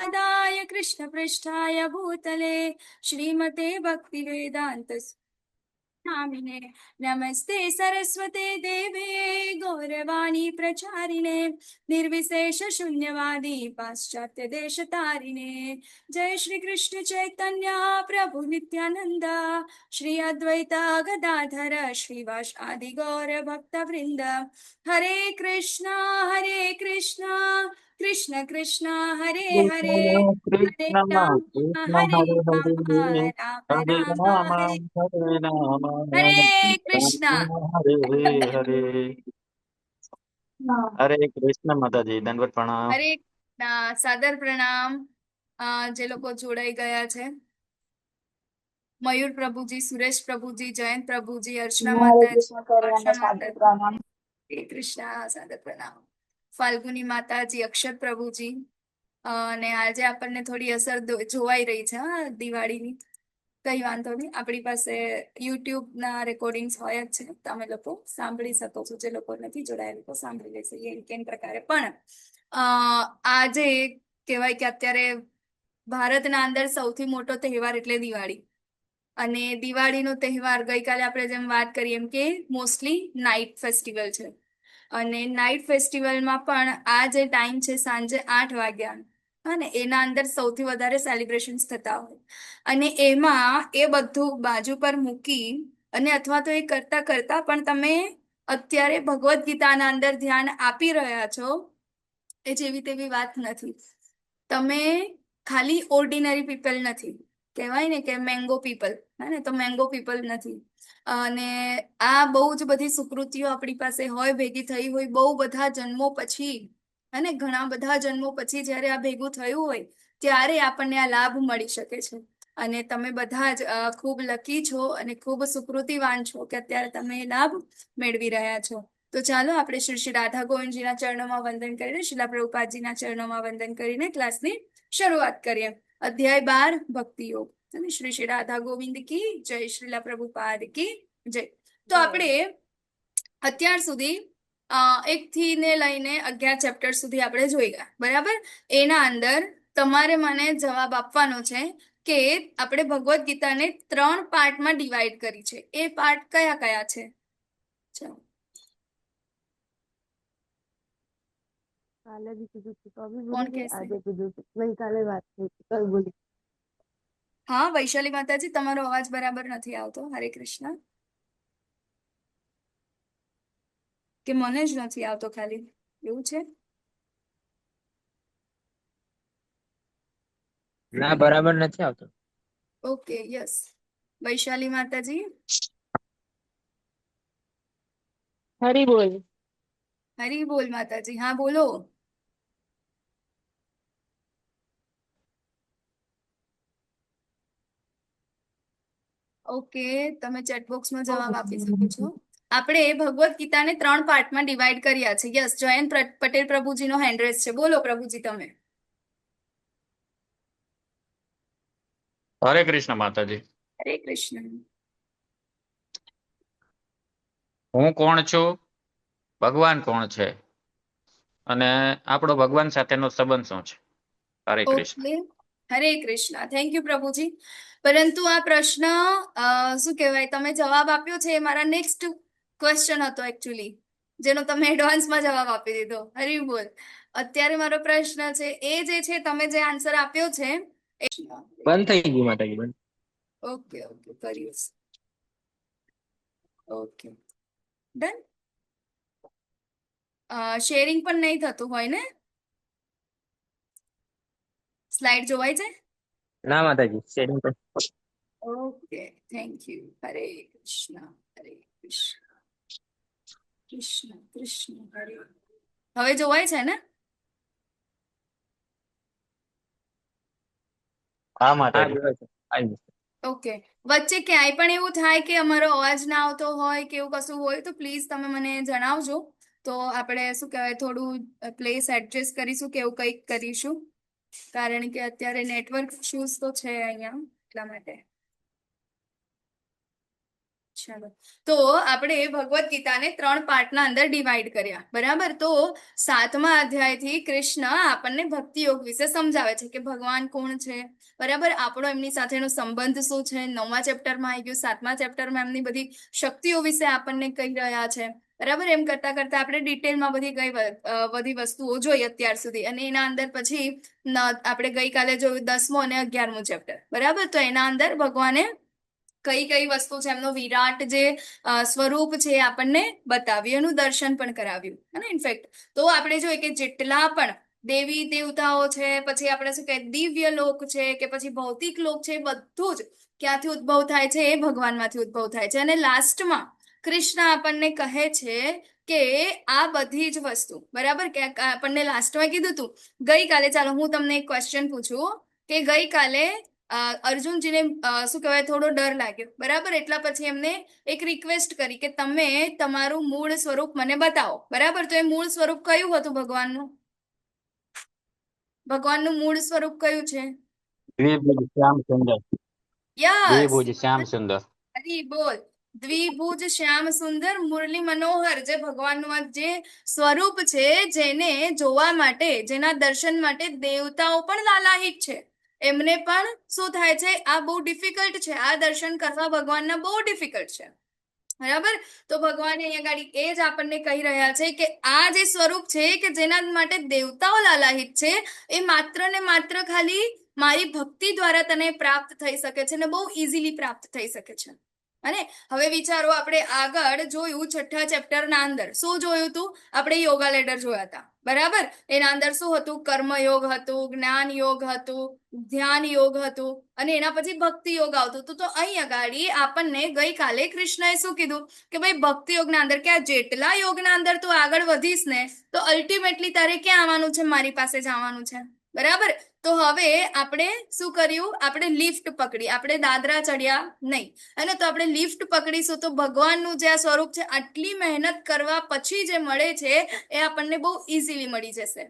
प्रणतकलितादाय कृष्णपृष्ठाय भूतले श्रीमते भक्तिवेदान्त नामिने नमस्ते सरस्वते देवे गौरवाणी प्रचारिणे निर्विशेष शून्यवादी पाश्चात्य देश तारिणे जय श्री कृष्ण चैतन्य प्रभु नित्यानंद श्री अद्वैता गदाधर श्रीवास आदि गौर भक्त वृंद हरे कृष्णा कृष्ण कृष्ण हरे हरे हरे कृष्ण राम कृष्ण हरे हरे राम हरे राम हरे राम राम हरे हरे राम हरे कृष्णा। हरे हरे। हरे कृष्ण माताजी दंडवत प्रणाम। હરે સાદર પ્રણામ। જે લોકો જોડાઈ ગયા છે, મયુર પ્રભુજી, સુરેશ પ્રભુજી, જયંત પ્રભુજી, અર્ચના માતાજી, વર્ષા માતાજી, હરે કૃષ્ણ, સાદર પ્રણામ। ફાલ્ગુની માતાજી, અક્ષર પ્રભુજી, અને આજે આપણને થોડી અસર જોવાઈ રહી છે હા દિવાળીની। કઈ વાંધો નહીં, આપણી પાસે યુટ્યુબ ના રેકોર્ડિંગ્સ હોય જ છે, તમે લોકો સાંભળી શકો છો। જે લોકો નથી જોડાયા લોકો સાંભળી લેશે એ કેમ પ્રકારે પણ આજે કહેવાય કે અત્યારે ભારતના અંદર સૌથી મોટો તહેવાર એટલે દિવાળી। અને દિવાળીનો તહેવાર ગઈકાલે આપણે જેમ વાત કરી એમ કે મોસ્ટલી નાઇટ ફેસ્ટિવલ છે। અને નાઇટ ફેસ્ટિવલમાં પણ આ જે ટાઈમ છે સાંજે 8 વાગ્યા, અને એના અંદર સૌથી વધારે સેલિબ્રેશન્સ થતા હોય, અને એમાં એ બધું બાજુ પર મૂકી અને અથવા તો એ કરતા કરતા પણ તમે અત્યારે ભગવદ્ ગીતાના અંદર ધ્યાન આપી રહ્યા છો, એ જેવી તેવી વાત નથી। તમે ખાલી ઓર્ડિનરી પીપલ નથી, કહેવાય ને કે મેંગો પીપલ, હે ને, તો મેંગો પીપલ નથી। અને આ બહુ જ બધી સુકૃતિઓ આપણી પાસે હોય, ભેગી થઈ હોય બહુ બધા જન્મો પછી, અને ઘણા બધા જન્મો પછી જ્યારે આ ભેગું થયું હોય ત્યારે આપણને આ લાભ મળી શકે છે। અને તમે બધા જ ખૂબ લકી છો અને ખૂબ સુકૃતિવાન છો કે અત્યારે તમે એ લાભ મેળવી રહ્યા છો। તો ચાલો આપણે શ્રી શ્રી રાધા ગોવિંદજીના ચરણોમાં વંદન કરીને, શિલા પ્રભુપાદજીના ચરણોમાં વંદન કરીને ક્લાસની શરૂઆત કરીએ। અધ્યાય 12 ભક્તિ યોગ, અને શ્રી શ્રી રાધા ગોવિંદ કી જય, શ્રીલા પ્રભુપાદ કી જય। તો આપણે અત્યાર સુધી 1 થી ને લઈને 11 ચેપ્ટર સુધી આપણે જોઈ ગયા, બરાબર। એના અંદર તમારે મને જવાબ આપવાનો છે કે આપણે ભગવદ્ ગીતાને 3 પાર્ટમાં ડિવાઈડ કરી છે, એ પાર્ટ કયા કયા છે? ચાલો, કાલે भी કીધું હતું તો બી કોણ ભૂલી ગઈ, કહેશે? આજે કીધું હતું, ગઈકાલે વાત થઈ હતી તો ભૂલી હા, વૈશાલી માતાજી, તમારો અવાજ બરાબર નથી આવતો। હરે કૃષ્ણ, કે મને જ નથી આવતો ખાલી, એવું છે? ના, બરાબર નથી આવતો। Okay, yes. વૈશાલી માતાજી, હરી બોલ। હરી બોલ માતાજી, હા બોલો। ઓકે, તમે ચેટબોક્સમાં જવાબ આપી શકો છો। આપણે ભગવદ્ ગીતાને 3 પાર્ટમાં ડિવાઈડ કર્યા છે। યસ, જયંત પટેલ પ્રભુજીનો હેન્ડ રેઝ છે, બોલો પ્રભુજી તમે। હરે કૃષ્ણ માતાજી। હરે કૃષ્ણ। હું કોણ છું, ભગવાન કોણ છે, અને આપણો ભગવાન સાથેનો સંબંધ શું છે? હરે Krishna. Okay, Hare Krishna, thank you પ્રભુજી। પરંતુ આ પ્રશ્ન શું કહેવાય, તમે જવાબ આપ્યો છે એ મારા નેક્સ્ટ ક્વેશ્ચન હતો એકચ્યુઅલી, જેનો તમે એડવાન્સમાં જવાબ આપી દીધો। હરી બોલ। અત્યારે મારો પ્રશ્ન છે એ જે છે, તમે જે આન્સર આપ્યો છે બંધ થઈ ગયું માતાજી, બંધ। ઓકે ઓકે, કર્યું છે, ઓકે, ડન। શેરિંગ પણ નહીં થતું હોય ને? સ્લાઇડ જોવાય છે? ના માતાજી, શેરિંગ પર ઓકે, થેન્ક યુ। હરે કૃષ્ણ, હરે કૃષ્ણ, કૃષ્ણ કૃષ્ણ હરે। હવે જોવાય છે ને? હા હા માતાજી। જોવે છે, આવી ગયું। ઓકે, વચ્ચે ક્યાંય પણ એવું થાય કે અમારો અવાજ ના આવતો હોય કે એવું કશું હોય તો પ્લીઝ તમે મને જણાવજો, તો આપણે શું કહેવાય થોડું પ્લેસ એડજસ્ટ કરીશું કે એવું કંઈક કરીશું, કારણ કે અત્યારે નેટવર્ક ઇશ્યુઝ તો છે અહીંયા, એટલા માટે। ચાલો, તો આપણે ભગવદ્ ગીતાને 3 પાર્ટના અંદર ડિવાઈડ કર્યા, બરાબર. તો 7મા અધ્યાયથી કૃષ્ણ આપણને ભક્તિ યોગ વિશે સમજાવે છે કે ભગવાન કોણ છે, બરાબર, આપણો એમની સાથેનો સંબંધ શું છે. 9મા ચેપ્ટરમાં આવી ગયું, 7મા ચેપ્ટરમાં એમની બધી શક્તિઓ વિશે આપણને કહી રહ્યા છે, બરાબર. એમ કરતા કરતા આપણે ડિટેલમાં બધી વસ્તુઓ જોઈ અત્યાર સુધી, અને એના અંદર પછી આપણે ગઈકાલે જોયું 10મું અને 11મું ચેપ્ટર, બરાબર. તો એના અંદર ભગવાને કઈ કઈ વસ્તુ છે, એમનો વિરાટ જે સ્વરૂપ છે એ આપણને બતાવ્યું, એનું દર્શન પણ કરાવ્યું, અને ઇનફેક્ટ તો આપણે જોઈએ કે જેટલા પણ દેવી દેવતાઓ છે, પછી આપણે શું કહે દિવ્ય લોક છે કે પછી ભૌતિક લોક છે, બધું જ ક્યાંથી ઉદ્ભવ થાય છે, એ ભગવાનમાંથી ઉદ્ભવ થાય છે. અને લાસ્ટમાં કૃષ્ણ આપણને કહે છે કે આ બધી જ વસ્તુ, બરાબર, કે આપણને લાસ્ટમાં કીધું હતું ગઈકાલે. ચાલો હું તમને એક ક્વેશ્ચન પૂછું કે ગઈકાલે અર્જુનજીને શું કહેવાય થોડો ડર લાગ્યો, બરાબર. એટલા પછી એમને એક રિક્વેસ્ટ કરી કે તમે તમારું મૂળ સ્વરૂપ મને બતાવો, બરાબર. તો એ મૂળ સ્વરૂપ કયું હતું ભગવાનનું મૂળ સ્વરૂપ કયું છે? દ્વિભુજ શ્યામ સુંદર. યસ, દ્વિભુજ શ્યામ સુંદર. હરી બોલ. દ્વિભુજ શ્યામ સુંદર મુરલી મનોહર, જે ભગવાનનું જે સ્વરૂપ છે, જેને જોવા માટે, જેના દર્શન માટે દેવતાઓ પણ લાલાયિત છે, એમને પણ શું થાય છે, આ બહુ ડિફિકલ્ટ છે, આ દર્શન કરવા ભગવાનના બહુ ડિફિકલ્ટ છે, બરાબર. તો ભગવાન અહીંયા ગાડી એ જ આપણને કહી રહ્યા છે કે આ જે સ્વરૂપ છે કે જેના માટે દેવતાઓ લાલાયિત છે, એ માત્ર ને માત્ર ખાલી મારી ભક્તિ દ્વારા તને પ્રાપ્ત થઈ શકે છે, ને બહુ ઇઝીલી પ્રાપ્ત થઈ શકે છે. અને હવે વિચારો, આપણે આગળ જોયું 6થા ચેપ્ટરના અંદર શું જોયું હતું? આપણે યોગા લેડર જોયા હતા, બરાબર. એના અંદર શું હતું? કર્મયોગ હતું, જ્ઞાન યોગ હતું, ધ્યાન યોગ હતું, અને એના પછી ભક્તિ યોગ આવતું હતું. તો અહીં આગળ આપણને ગઈકાલે કૃષ્ણએ શું કીધું કે ભાઈ ભક્તિ યોગના અંદર કે આ જેટલા યોગના અંદર તું આગળ વધીશ ને, તો અલ્ટિમેટલી તારે ક્યાં આવવાનું છે? મારી પાસે જ આવવાનું છે, બરાબર. તો હવે આપણે શું કર્યું? આપણે લિફ્ટ પકડી, આપણે દાદરા ચડ્યા નહીં. અને તો આપણે લિફ્ટ પકડીશું તો ભગવાનનું જે આ સ્વરૂપ છે, આટલી મહેનત કરવા પછી જે મળે છે, એ આપણને બહુ ઇઝીલી મળી જશે,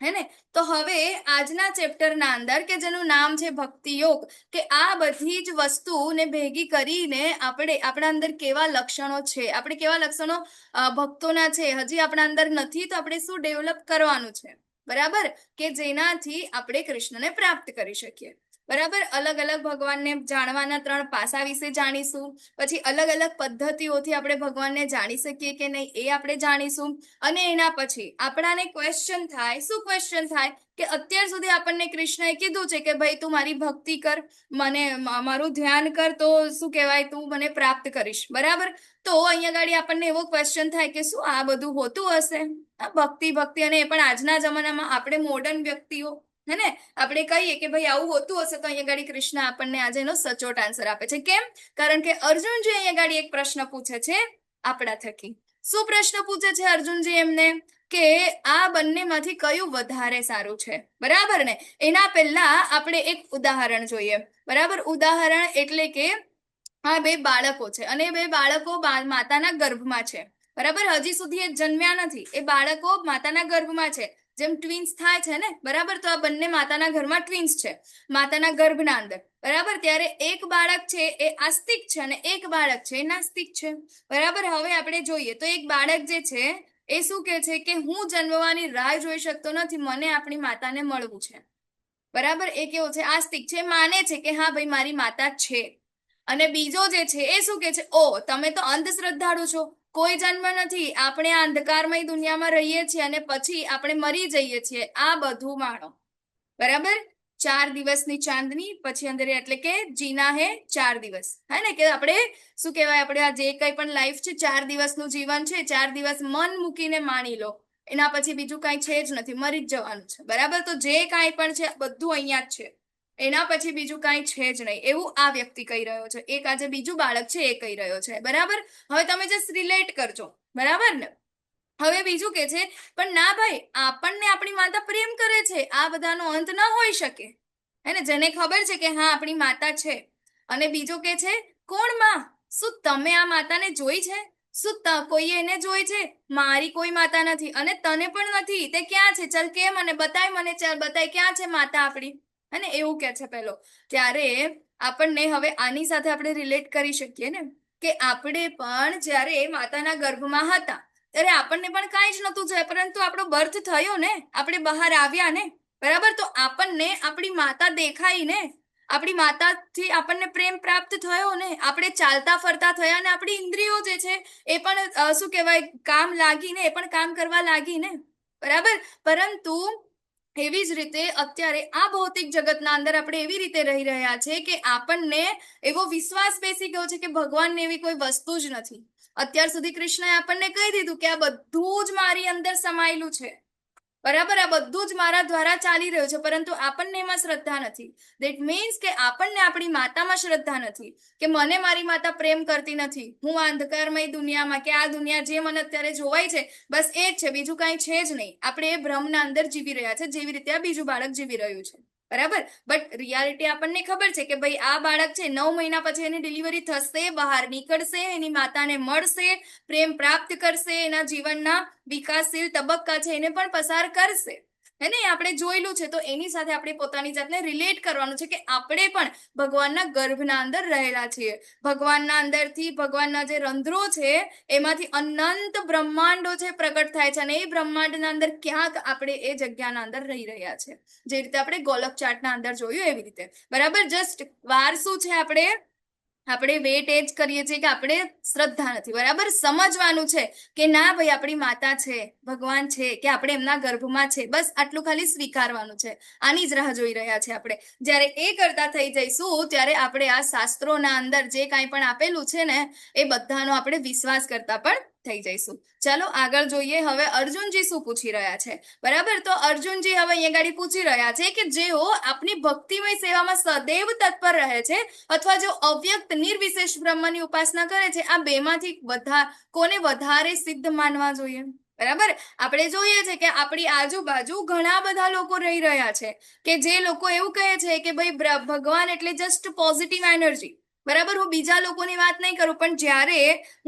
હે ને. તો હવે આજના ચેપ્ટરના અંદર કે જેનું નામ છે ભક્તિ યોગ, કે આ બધી જ વસ્તુને ભેગી કરીને આપણા અંદર કેવા લક્ષણો છે, આપણે કેવા લક્ષણો ભક્તોના છે, હજી આપણા અંદર નથી, તો આપણે શું ડેવલપ કરવાનું છે, બરાબર, કે જેનાથી આપણે કૃષ્ણને પ્રાપ્ત કરી શકીએ, બરાબર. અલગ અલગ ભગવાનને જાણવાના 3 પાસા વિશે જાણીશું, પછી અલગ અલગ પદ્ધતિઓથી આપણે ભગવાનને જાણી શકીએ કે નહીં, એ આપણે જાણીશું. અને એના પછી આપણાને ક્વેશ્ચન થાય, શું ક્વેશ્ચન થાય કે અત્યાર સુધી આપણને કૃષ્ણએ કીધું છે કે ભાઈ તું મારી ભક્તિ કર, મારું ધ્યાન કર, તો શું કહેવાય, તું મને પ્રાપ્ત કરીશ, બરાબર. તો અહીંયા ગાડી આપણને એવો ક્વેશ્ચન થાય કે શું આ બધું હોતું હશે? આ ભક્તિ અને એ પણ આજના જમાનામાં આપણે મોડર્ન વ્યક્તિઓ, હે ને, આપણે કહીએ કે ભાઈ આવું હોતું હશે, તો અહીંયા ગાડી કૃષ્ણ આપણને આજે એનો સચોટ આન્સર આપે છે. કેમ? કારણ કે અર્જુનજી અહીંયા ગાડી એક પ્રશ્ન પૂછે છે આપણા થકી. શું પ્રશ્ન પૂછે છે અર્જુનજી એમને? કે આ બંનેમાંથી કયું વધારે સારું છે, બરાબર ને. એના પહેલા આપણે એક ઉદાહરણ જોઈએ, બરાબર. ઉદાહરણ એટલે કે આ 2 બાળકો છે, અને 2 બાળકો માતાના ગર્ભમાં છે, બરાબર. હજી સુધી એ જન્મ્યા નથી, એ બાળકો માતાના ગર્ભમાં છે, જેમ ટ્વિન્સ થાય છે ને, બરાબર. તો આ બંને માતાના ઘરમાં ટ્વિન્સ છે, માતાના ગર્ભના અંદર, બરાબર. ત્યારે એક બાળક છે એ આસ્તિક છે, અને એક બાળક છે એ નાસ્તિક છે, બરાબર. હવે આપણે જોઈએ તો એક બાળક જે છે એ શું કહે છે કે હું જન્મવાની રાહ જોઈ શકતો નથી, મને આપણી માતાને મળવું છે, બરાબર. એ કેવો છે? આસ્તિક છે, માને છે કે હા ભાઈ મારી માતા છે. અને બીજો જે છે એ શું કે છે? ઓ તમે તો અંધશ્રદ્ધાળુ છો, કોઈ જન્મ નથી, આપણે આ અંધકારમય દુનિયામાં રહીએ છીએ અને પછી આપણે મરી જઈએ છીએ, આ બધું માનો, બરાબર. 4 દિવસની ચાંદની પછી અંદર, એટલે કે જીના હે 4 દિવસ, હે ને, કે આપણે શું કહેવાય, આપણે આ જે કઈ પણ લાઈફ છે 4 દિવસનું જીવન છે, 4 દિવસ મન મૂકીને માણી લો, એના પછી બીજું કાંઈ છે જ નથી, મરી જ જવાનું છે, બરાબર. તો જે કાંઈ પણ છે બધું અહીંયા જ છે, એના પછી બીજું કાંઈ છે જ નહીં, એવું આ વ્યક્તિ કહી રહ્યો છે. એક આજે બીજું બાળક છે એ કહી રહ્યો છે, બરાબર. હવે તમે જસ્ટ રિલેટ કરજો, બરાબર ને. હવે બીજું કે છે પણ ના ભાઈ, આપણને આપણી માતા પ્રેમ કરે છે, આ બધાનો અંત ન હોઈ શકે, હે ને. જેને ખબર છે કે હા આપણી માતા છે. અને બીજો કે છે કોણ માં? શું તમે આ માતાને જોઈ છે? શું કોઈએ એને જોઈ છે? મારી કોઈ માતા નથી, અને તને પણ નથી, તે ક્યાં છે? ચાલ કે મને બતાય, મને ચાલ બતાય ક્યાં છે માતા આપણી, અને એવું કે છે પેલો. ત્યારે આપણને હવે આની સાથે આપણે રિલેટ કરી શકીએ ને, કે આપણે પણ જ્યારે માતાના ગર્ભમાં હતા ત્યારે આપણને પણ કાંઈ જ નહોતું જાય, પરંતુ આપણો બર્થ થયો ને, આપણે બહાર આવ્યા ને, બરાબર. તો આપણને આપણી માતા દેખાઈ ને, આપણી માતાથી આપણને પ્રેમ પ્રાપ્ત થયો ને, આપણે ચાલતા ફરતા થયા ને, આપણી ઇન્દ્રિયો જે છે એ પણ શું કહેવાય કામ લાગીને, એ પણ કામ કરવા લાગી ને, બરાબર. પરંતુ એવી જ રીતે અત્યારે આ ભૌતિક જગતના અંદર આપણે એવી રીતે રહી રહ્યા છે કે આપણને એવો વિશ્વાસ બેસી ગયો છે કે ભગવાનને એવી કોઈ વસ્તુ જ નથી. અત્યાર સુધી કૃષ્ણએ આપણને કહી દીધું કે આ બધું જ મારી અંદર સમાયેલું છે, બરાબર. આ બધું જ મારા દ્વારા ચાલી રહ્યું છે, પરંતુ આપણને એમાં શ્રદ્ધા નથી. દેટ મીન્સ કે આપણને આપણી માતામાં શ્રદ્ધા નથી, કે મને મારી માતા પ્રેમ કરતી નથી, હું આ અંધકારમય દુનિયામાં, કે આ દુનિયા જે મને અત્યારે જોવાય છે બસ એ જ છે, બીજું કાંઈ છે જ નહીં. આપણે એ ભ્રમના અંદર જીવી રહ્યા છે, જેવી રીતે આ બીજું બાળક જીવી રહ્યું છે, બરાબર. બટ રિયાલિટી આપણને ખબર છે કે ભાઈ આ બાળક છે 9 મહિના પછી એની ડિલિવરી થશે, બહાર નીકળશે, એની માતાને મળશે, પ્રેમ પ્રાપ્ત કરશે, એના જીવનના વિકાસશીલ તબક્કા છે એને પણ પસાર કરશે, હે ને, આપણે જોયેલું છે. તો એની સાથે આપણે પોતાની જાતને રિલેટ કરવાનું છે કે આપણે પણ ભગવાનના ગર્ભના અંદર રહેલા છીએ. ભગવાનના અંદરથી ભગવાનના જે રંધ્રો છે એમાંથી અનંત બ્રહ્માંડો છે પ્રગટ થાય છે, અને એ બ્રહ્માંડના અંદર ક્યાંક આપણે એ જગ્યાના અંદર રહી રહ્યા છે, જે રીતે આપણે ગોલક ચાર્ટના અંદર જોયું એવી રીતે, બરાબર. જસ્ટ વાર શું છે, આપણે વેટ એ જ કરીએ છીએ કે આપણે શ્રદ્ધા નથી, બરાબર. સમજવાનું છે કે ના ભાઈ આપણી માતા છે, ભગવાન છે, કે આપણે એમના ગર્ભમાં છે, બસ આટલું ખાલી સ્વીકારવાનું છે. આની જ રાહ જોઈ રહ્યા છે આપણે. જ્યારે એ કરતા થઈ જઈશું ત્યારે આપણે આ શાસ્ત્રોના અંદર જે કાંઈ પણ આપેલું છે ને એ બધાનો આપણે વિશ્વાસ કરતા પણ થઈ જઈશું. ચાલો આગળ જોઈએ. હવે અર્જુનજી શું પૂછી રહ્યા છે, બરાબર. તો અર્જુનજી હવે અહીંયા ગાડી પૂછી રહ્યા છે કે જેઓ આપની ભક્તિમય સેવામાં સદૈવ તત્પર રહે છે અથવા જો અવ્યક્ત નિર્વિશેષ બ્રહ્મની ઉપાસના કરે છે, આ બેમાંથી કોને વધારે સિદ્ધ માનવા જોઈએ, બરાબર. આપણે જોઈએ છે કે આપણી આજુબાજુ ઘણા બધા લોકો રહી રહ્યા છે કે જે લોકો એવું કહે છે કે ભાઈ ભગવાન એટલે જસ્ટ પોઝિટિવ એનર્જી, બરાબર. હું બીજા લોકોની વાત નહીં કરું, પણ જ્યારે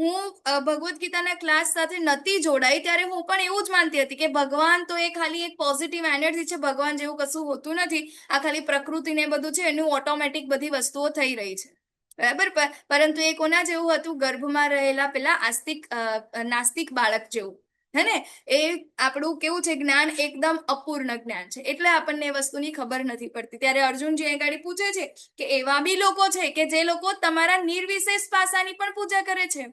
હું ભગવદ્ ગીતાના ક્લાસ સાથે નથી જોડાઈ ત્યારે હું પણ એવું જ માનતી હતી કે ભગવાન તો એ ખાલી એક પોઝિટિવ એનર્જી છે, ભગવાન જેવું કશું હોતું નથી, આ ખાલી પ્રકૃતિ ને બધું છે એનું ઓટોમેટિક બધી વસ્તુઓ થઈ રહી છે, બરાબર. પરંતુ એ કોના જેવું હતું, ગર્ભમાં રહેલા પેલા નાસ્તિક બાળક જેવું, હે ને. એ આપણું કેવું છે, જ્ઞાન એકદમ અપૂર્ણ જ્ઞાન છે, એટલે આપણને એ વસ્તુની ખબર નથી પડતી. ત્યારે અર્જુનજી એ ગાડી પૂછે છે કે એવા બી લોકો છે કે જે લોકો તમારા નિર્વિશેષ પાસાની પણ પૂજા કરે છે,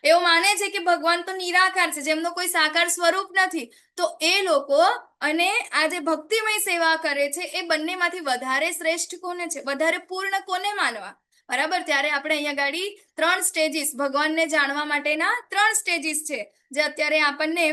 એવું માને છે કે ભગવાન તો નિરાકાર છે, જેમનો કોઈ સાકાર સ્વરૂપ નથી. તો એ લોકો અને આ જે ભક્તિમય સેવા કરે છે એ બંનેમાંથી વધારે શ્રેષ્ઠ કોને છે, વધારે પૂર્ણ કોને માનવા, બરાબર. ત્યારે આપણે અહીંયા ગાડી 3 સ્ટેજીસ, ભગવાનને જાણવા માટેના 3 સ્ટેજીસ છે જે અત્યારે આપણને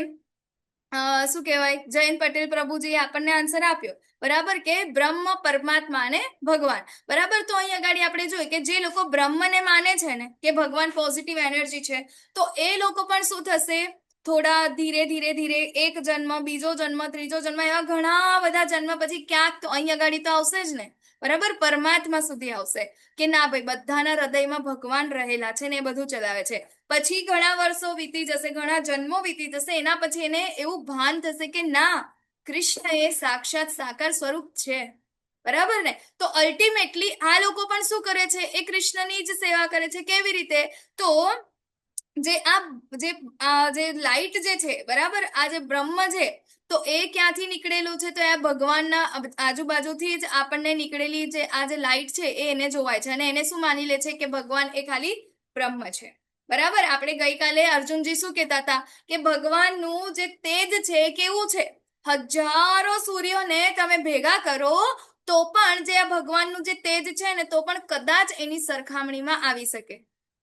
શું કહેવાય જયંત પટેલ પ્રભુજીએ આપણને આન્સર આપ્યો, બરાબર, કે બ્રહ્મ, પરમાત્મા અને ભગવાન, બરાબર. તો અહીંયા ગાડી આપણે જોઈએ કે જે લોકો બ્રહ્મને માને છે ને કે ભગવાન પોઝિટિવ એનર્જી છે, તો એ લોકો પણ શું થશે, થોડા ધીરે ધીરે એક જન્મ, બીજો જન્મ, ત્રીજો જન્મ, એવા ઘણા બધા જન્મ પછી ક્યાંક તો અહીંયા ગાડી તો આવશે જ ને, બરાબર, પરમાત્મા સુધી આવશે કે ના ભાઈ બધાના હૃદયમાં ભગવાન રહેલા છે ને એ બધું ચલાવે છે. પછી ઘણા વર્ષો વીતી જશે, ઘણા જન્મો વીતી જશે, એના પછી એને એવું ભાન થશે કે ના, કૃષ્ણ એ સાક્ષાત સાકાર સ્વરૂપ છે, બરાબર ને. તો અલ્ટિમેટલી આ લોકો પણ શું કરે છે, એ કૃષ્ણની જ સેવા કરે છે. કેવી રીતે, તો જે લાઈટ જે છે, બરાબર, આ જે બ્રહ્મ છે, તો એ ક્યાંથી નીકળેલું છે, તો આ ભગવાનના આજુબાજુથી જ આપણને નીકળેલી જે આ જે લાઈટ છે એ એને જોવાય છે, અને એને શું માની લે છે કે ભગવાન એ ખાલી બ્રહ્મ છે, બરાબર. આપણે ગઈકાલે અર્જુનજી શું કહેતા હતા કે ભગવાનનું જે તેજ છે કેવું છે, હજારો સૂર્યોને તમે ભેગા કરો તો પણ જે આ ભગવાનનું જે તેજ છે ને તો પણ કદાચ એની સરખામણીમાં આવી શકે,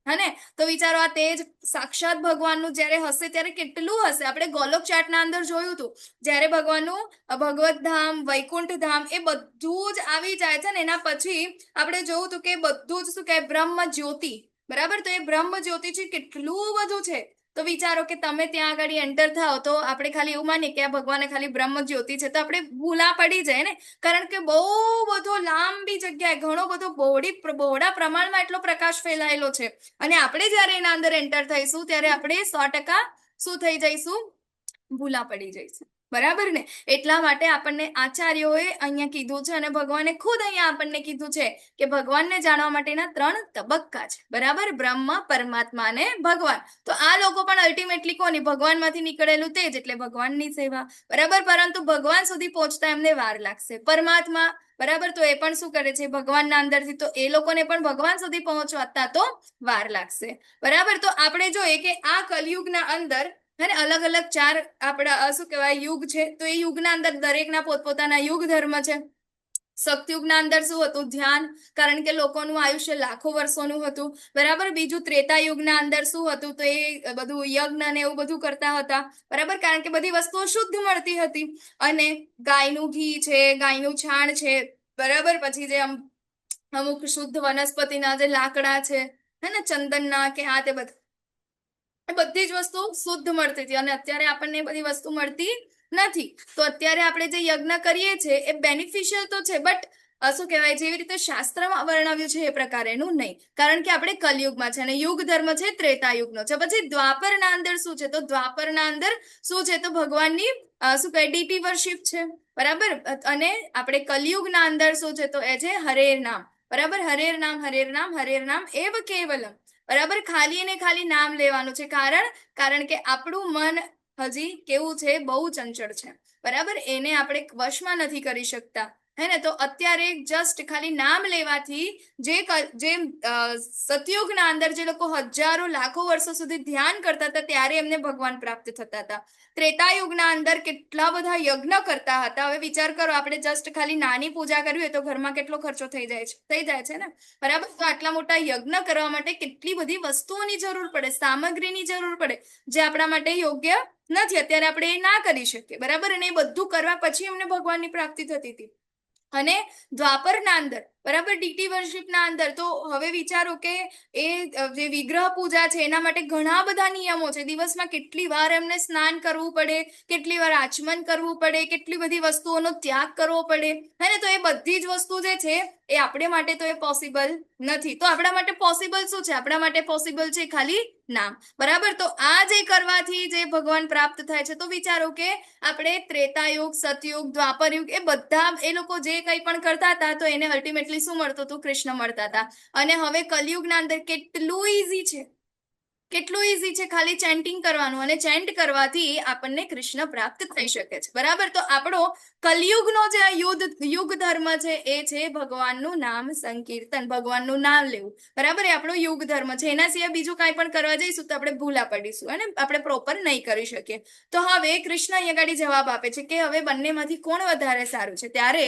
હે. તો વિચારો આ તેજ સાક્ષાત ભગવાનનું જ્યારે હશે ત્યારે કેટલું હશે. આપણે ગોલોક ચાર્ટના અંદર જોયું હતું, જ્યારે ભગવાનનું ભગવત ધામ, વૈકુંઠ ધામ એ બધું જ આવી જાય છે ને એના પછી આપણે જોયું હતું કે બધું જ શું કહેવાય, બ્રહ્મ જ્યોતિ, બરાબર. તો એ બ્રહ્મ જ્યોતિ છે, કેટલું બધું છે. તો વિચારો કે તમે ત્યાં આગળ એન્ટર થાઓ તો આપણે ખાલી એવું માનીએ કે આ ભગવાને ખાલી બ્રહ્મ જ્યોતિ છે, તો આપણે ભૂલા પડી જાય ને, કારણ કે બહુ બધો લાંબી જગ્યાએ ઘણો બધો બહોળા પ્રમાણમાં એટલો પ્રકાશ ફેલાયેલો છે, અને આપણે જ્યારે એના અંદર એન્ટર થઈશું ત્યારે આપણે 100% શું થઈ જઈશું, ભૂલા પડી જઈશું, બરાબર ને? એટલા માટે આપણને આચાર્યોએ અહીંયા કીધું છે અને ભગવાને ખુદ અહીંયા આપણને કીધું છે કે ભગવાનને જાણવા માટેના 3 તબક્કા છે. બરાબર? બ્રહ્મ, પરમાત્મા અને ભગવાન. તો આ લોકો પણ અલ્ટિમેટલી કોની? ભગવાનમાંથી નીકળેલું તે જ, એટલે ભગવાનની સેવા. બરાબર? પરંતુ ભગવાન સુધી પહોંચતા એમને વાર લાગશે. પરમાત્મા, બરાબર, તો એ પણ શું કરે છે? ભગવાનના અંદરથી, તો એ લોકોને પણ ભગવાન સુધી પહોંચતા તો વાર લાગશે. બરાબર? તો આપણે જોઈએ કે આ કલયુગના અંદર અને અલગ અલગ 4 આપણા શું કહેવાય યુગ છે. તો એ યુગના અંદર દરેકના પોતપોતાના યુગ ધર્મ છે. સતયુગના અંદર શું હતું? ધ્યાન, કારણ કે લોકોનું આયુષ્ય લાખો વર્ષોનું હતું. બરાબર? બીજું ત્રેતા યુગના અંદર શું હતું? તો એ બધું યજ્ઞ ને એવું બધું કરતા હતા. બરાબર? કારણ કે બધી વસ્તુઓ શુદ્ધ મળતી હતી. અને ગાયનું ઘી છે, ગાયનું છાણ છે, બરાબર, પછી જે અમુક શુદ્ધ વનસ્પતિના જે લાકડા છે, હે ને, ચંદનના કે આ તે બધી જ વસ્તુ શુદ્ધ મળતી હતી. અને અત્યારે આપણને એ બધી વસ્તુ મળતી નથી. તો અત્યારે આપણે જે યજ્ઞ કરીએ છીએ એ બેનિફિશિયલ તો છે, બટ શું કહેવાય, જેવી રીતે શાસ્ત્રમાં વર્ણવ્યું છે એ પ્રકારેનું નહીં, કારણ કે આપણે કલયુગમાં છે અને યુગ ધર્મ છે ત્રેતા યુગનો છે. પછી દ્વાપરના અંદર શું છે? તો દ્વાપરના અંદર શું છે? તો ભગવાનની શું કહે, ડીટી વર્શિપ છે. બરાબર? અને આપણે કલયુગના અંદર શું છે? તો એ છે હરેર નામ. બરાબર? હરેર નામ, હરેર નામ, હરેર નામ એવ કેવલમ. બરાબર? ખાલી ને ખાલી નામ લેવાનું છે. કારણ કે આપણું મન હજી કેવું છે? બહુ ચંચળ છે. બરાબર? એને આપણે વશમાં નથી કરી શકતા, હે ને? તો અત્યારે જસ્ટ ખાલી નામ લેવાથી જે સતયુગના અંદર જે લોકો હજારો લાખો વર્ષો સુધી ધ્યાન કરતા હતા ત્યારે એમને ભગવાન પ્રાપ્ત થતા હતા. ત્રેતાયુગના અંદર કેટલા બધા યજ્ઞ કરતા હતા. હવે વિચાર કરો, આપણે જસ્ટ ખાલી નાની પૂજા કરવી હોય તો ઘરમાં કેટલો ખર્ચો થઈ જાય છે ને? બરાબર? તો આટલા મોટા યજ્ઞ કરવા માટે કેટલી બધી વસ્તુઓની જરૂર પડે, સામગ્રીની જરૂર પડે, જે આપણા માટે યોગ્ય નથી. અત્યારે આપણે એ ના કરી શકીએ. બરાબર? અને એ બધું કરવા પછી એમને ભગવાનની પ્રાપ્તિ થતી હતી. અને દ્વાપરના અંદર, બરાબર, ડીટી વર્શિપના અંદર તો હવે વિચારો કે એ જે વિગ્રહ પૂજા છે એના માટે ઘણા બધા નિયમો છે. દિવસમાં કેટલી વાર એમને સ્નાન કરવું પડે, કેટલી વાર આચમન કરવું પડે, કેટલી બધી વસ્તુઓનો ત્યાગ કરવો પડે, હે ને? તો એ બધી જ વસ્તુ જે છે એ આપણે માટે તો એ પોસિબલ નથી. તો આપણા માટે પોસિબલ શું છે? આપણા માટે પોસિબલ છે ખાલી નામ. બરાબર? તો આ જે કરવાથી જે ભગવાન પ્રાપ્ત થાય છે, તો વિચારો કે આપણે ત્રેતાયુગ, સતયુગ, દ્વાપરયુગ એ બધા એ લોકો જે કંઈ પણ કરતા હતા તો એને અલ્ટિમેટલી શું મળતું હતું? કૃષ્ણ મળતા હતા. અને હવે કલયુગના અંદર કેટલું ઈઝી છે, કેટલું ઈઝી છે, ખાલી ચેન્ટિંગ કરવાનું, અને ચેન્ટ કરવાથી આપણને કૃષ્ણ પ્રાપ્ત થઈ શકે છે. બરાબર? તો આપણો કલયુગનો જે યુગ ધર્મ છે એ છે ભગવાનનું નામ સંકીર્તન, ભગવાનનું નામ લેવું. બરાબર? એ આપણો યુગ ધર્મ છે. એના સિવાય બીજું કાંઈ પણ કરવા જઈશું તો આપણે ભૂલા પડીશું અને આપણે પ્રોપર નહીં કરી શકીએ. તો હવે કૃષ્ણ અહીંયા આગળ જવાબ આપે છે કે હવે બંનેમાંથી કોણ વધારે સારું છે? ત્યારે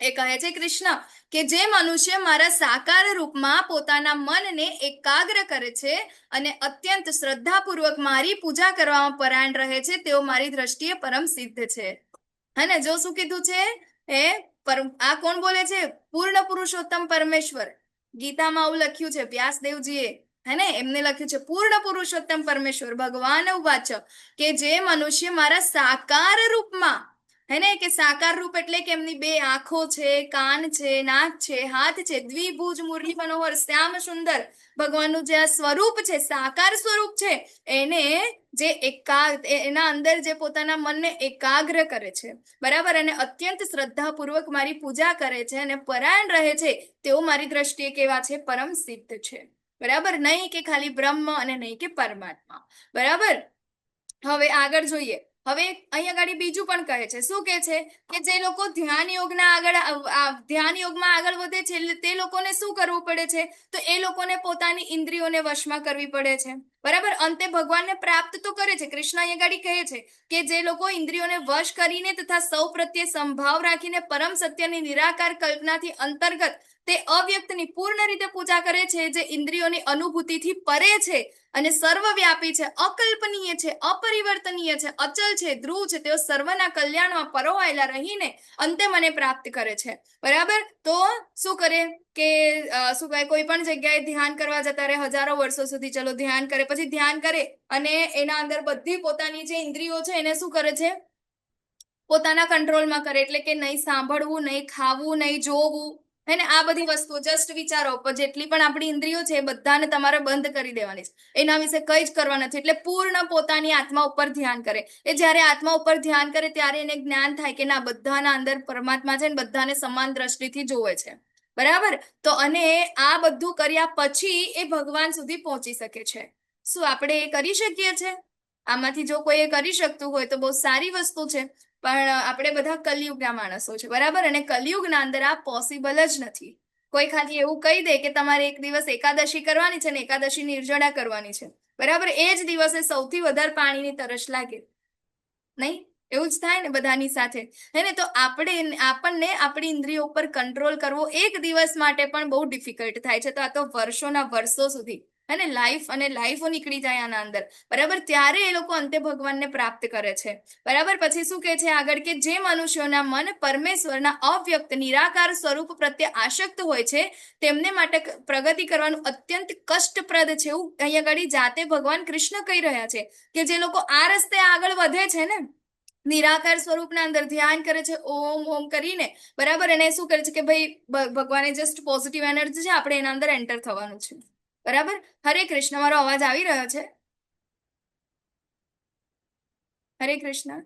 એ કહે છે કૃષ્ણ કે જે મનુષ્ય મારા સાકાર રૂપમાં પોતાના મનને એકાગ્ર કરે છે અને અત્યંત શ્રદ્ધાપૂર્વક મારી પૂજા કરવામાં પરાયણ રહે છે, તેઓ મારી દ્રષ્ટિએ પરમ સિદ્ધ છે. હે ને? જો શું કીધું છે? આ કોણ બોલે છે? પૂર્ણ પુરુષોત્તમ પરમેશ્વર. ગીતામાં આવું લખ્યું છે વ્યાસદેવજીએ, હે ને? એમને લખ્યું છે પૂર્ણ પુરુષોત્તમ પરમેશ્વર ભગવાન ઉવાચ કે જે મનુષ્ય મારા સાકાર રૂપમાં, હે ને, કે સાકાર રૂપ એટલે કે એમની 2 આંખો છે, કાન છે, નાક છે, હાથ છે, દ્વિભુજ મુરલી મનોહર શ્યામ સુંદર ભગવાનનું જે આ સ્વરૂપ છે, સાકાર સ્વરૂપ છે, એને જે એના અંદર જે પોતાના મનને એકાગ્ર કરે છે, બરાબર, અને અત્યંત શ્રદ્ધાપૂર્વક મારી પૂજા કરે છે અને પરાયણ રહે છે, તેઓ મારી દ્રષ્ટિએ કેવા છે? પરમ સિદ્ધ છે. બરાબર? નહીં કે ખાલી બ્રહ્મ અને નહીં કે પરમાત્મા. બરાબર? હવે આગળ જોઈએ. હવે અહીંયા આગળ બીજું પણ કહે છે. શું કહે છે? કે જે લોકો ધ્યાન યોગમાં આગળ વધે છે તે લોકોને શું કરવું પડે છે? તો એ લોકોને પોતાની ઇન્દ્રિયોને વશમાં કરવી પડે છે. બરાબર? અંતે ભગવાનને પ્રાપ્ત તો કરે છે. કૃષ્ણ અહીંયા આગળ કહે છે કે જે લોકો ઇન્દ્રિયોને વશ કરીને તથા સૌ પ્રત્યે સંભાવ રાખીને પરમ સત્યની નિરાકાર કલ્પનાથી અંતર્ગત તે અવ્યક્તની પૂર્ણ રીતે પૂજા કરે છે, જે ઇન્દ્રિયોની અનુભૂતિથી પરે છે અને સર્વવ્યાપી છે, અકલ્પનીય છે, અપરિવર્તનીય છે, અચલ છે, ધ્રુવ છે, તેઓ સર્વના કલ્યાણમાં પરોવાયેલા રહીને અંતે મને પ્રાપ્ત કરે છે. બરાબર? તો શું કરે કે શું કહે, કોઈ પણ જગ્યાએ ધ્યાન કરવા જતા રહે, હજારો વર્ષો સુધી ચલો ધ્યાન કરે, પછી ધ્યાન કરે અને એના અંદર બધી પોતાની જે ઇન્દ્રિયો છે એને શું કરે છે? પોતાના કંટ્રોલમાં કરે. એટલે કે નહીં સાંભળવું, નહીં ખાવું, નહીં જોવું, હે ને? આ બધી વસ્તુઓ જસ્ટ વિચારો, પણ જેટલી પણ આપણી ઇન્દ્રિયો છે એ બધાને તમારે બંધ કરી દેવાની છે, એના વિશે કંઈ જ કરવાનું નથી. એટલે પૂર્ણ પોતાની આત્મા ઉપર ધ્યાન કરે. એ જ્યારે આત્મા ઉપર ધ્યાન કરે ત્યારે એને જ્ઞાન થાય કે ના, બધાના અંદર પરમાત્મા છે ને બધાને સમાન દ્રષ્ટિથી જોવે છે. બરાબર? તો અને આ બધું કર્યા પછી એ ભગવાન સુધી પહોંચી શકે છે. શું આપણે એ કરી શકીએ છીએ? આમાંથી જો કોઈ એ કરી શકતું હોય તો બહુ સારી વસ્તુ છે, પણ આપણે બધા કલિયુગના માણસો છે. બરાબર? અને કલિયુગના અંદર આ પોસિબલ જ નથી. કોઈ ખાલી એવું કહી દે કે તમારે એક દિવસ એકાદશી કરવાની છે ને એકાદશી નિર્જળા કરવાની છે, બરાબર, એ જ દિવસે સૌથી વધારે પાણીની તરસ લાગે, નહીં? એવું જ થાય ને બધાની સાથે, હે ને? તો આપણને આપણી ઇન્દ્રિયો ઉપર કંટ્રોલ કરવો એક દિવસ માટે પણ બહુ ડિફિકલ્ટ થાય છે. તો આ તો વર્ષોના વર્ષો સુધી, હે ને, લાઈફો નીકળી જાય આના અંદર, બરાબર, ત્યારે એ લોકો અંતે ભગવાનને પ્રાપ્ત કરે છે. બરાબર? પછી શું કહે છે આગળ કે જે મનુષ્યોના મન પરમેશ્વરના અવ્યક્ત નિરાકાર સ્વરૂપ પ્રત્યે આસક્ત હોય છે તેમને માટે પ્રગતિ કરવાનું અત્યંત કષ્ટપ્રદ છે. એવું અહીંયા આગળ જાતે ભગવાન કૃષ્ણ કહી રહ્યા છે કે જે લોકો આ રસ્તે આગળ વધે છે ને, નિરાકાર સ્વરૂપના અંદર ધ્યાન કરે છે ઓમ ઓમ કરીને, બરાબર, એને શું કરે છે કે ભાઈ ભગવાને જસ્ટ પોઝિટિવ એનર્જી છે, આપણે એના અંદર એન્ટર થવાનું છે. બરાબર? હરે કૃષ્ણ. મારો અવાજ આવી રહ્યો છે? હરે કૃષ્ણ.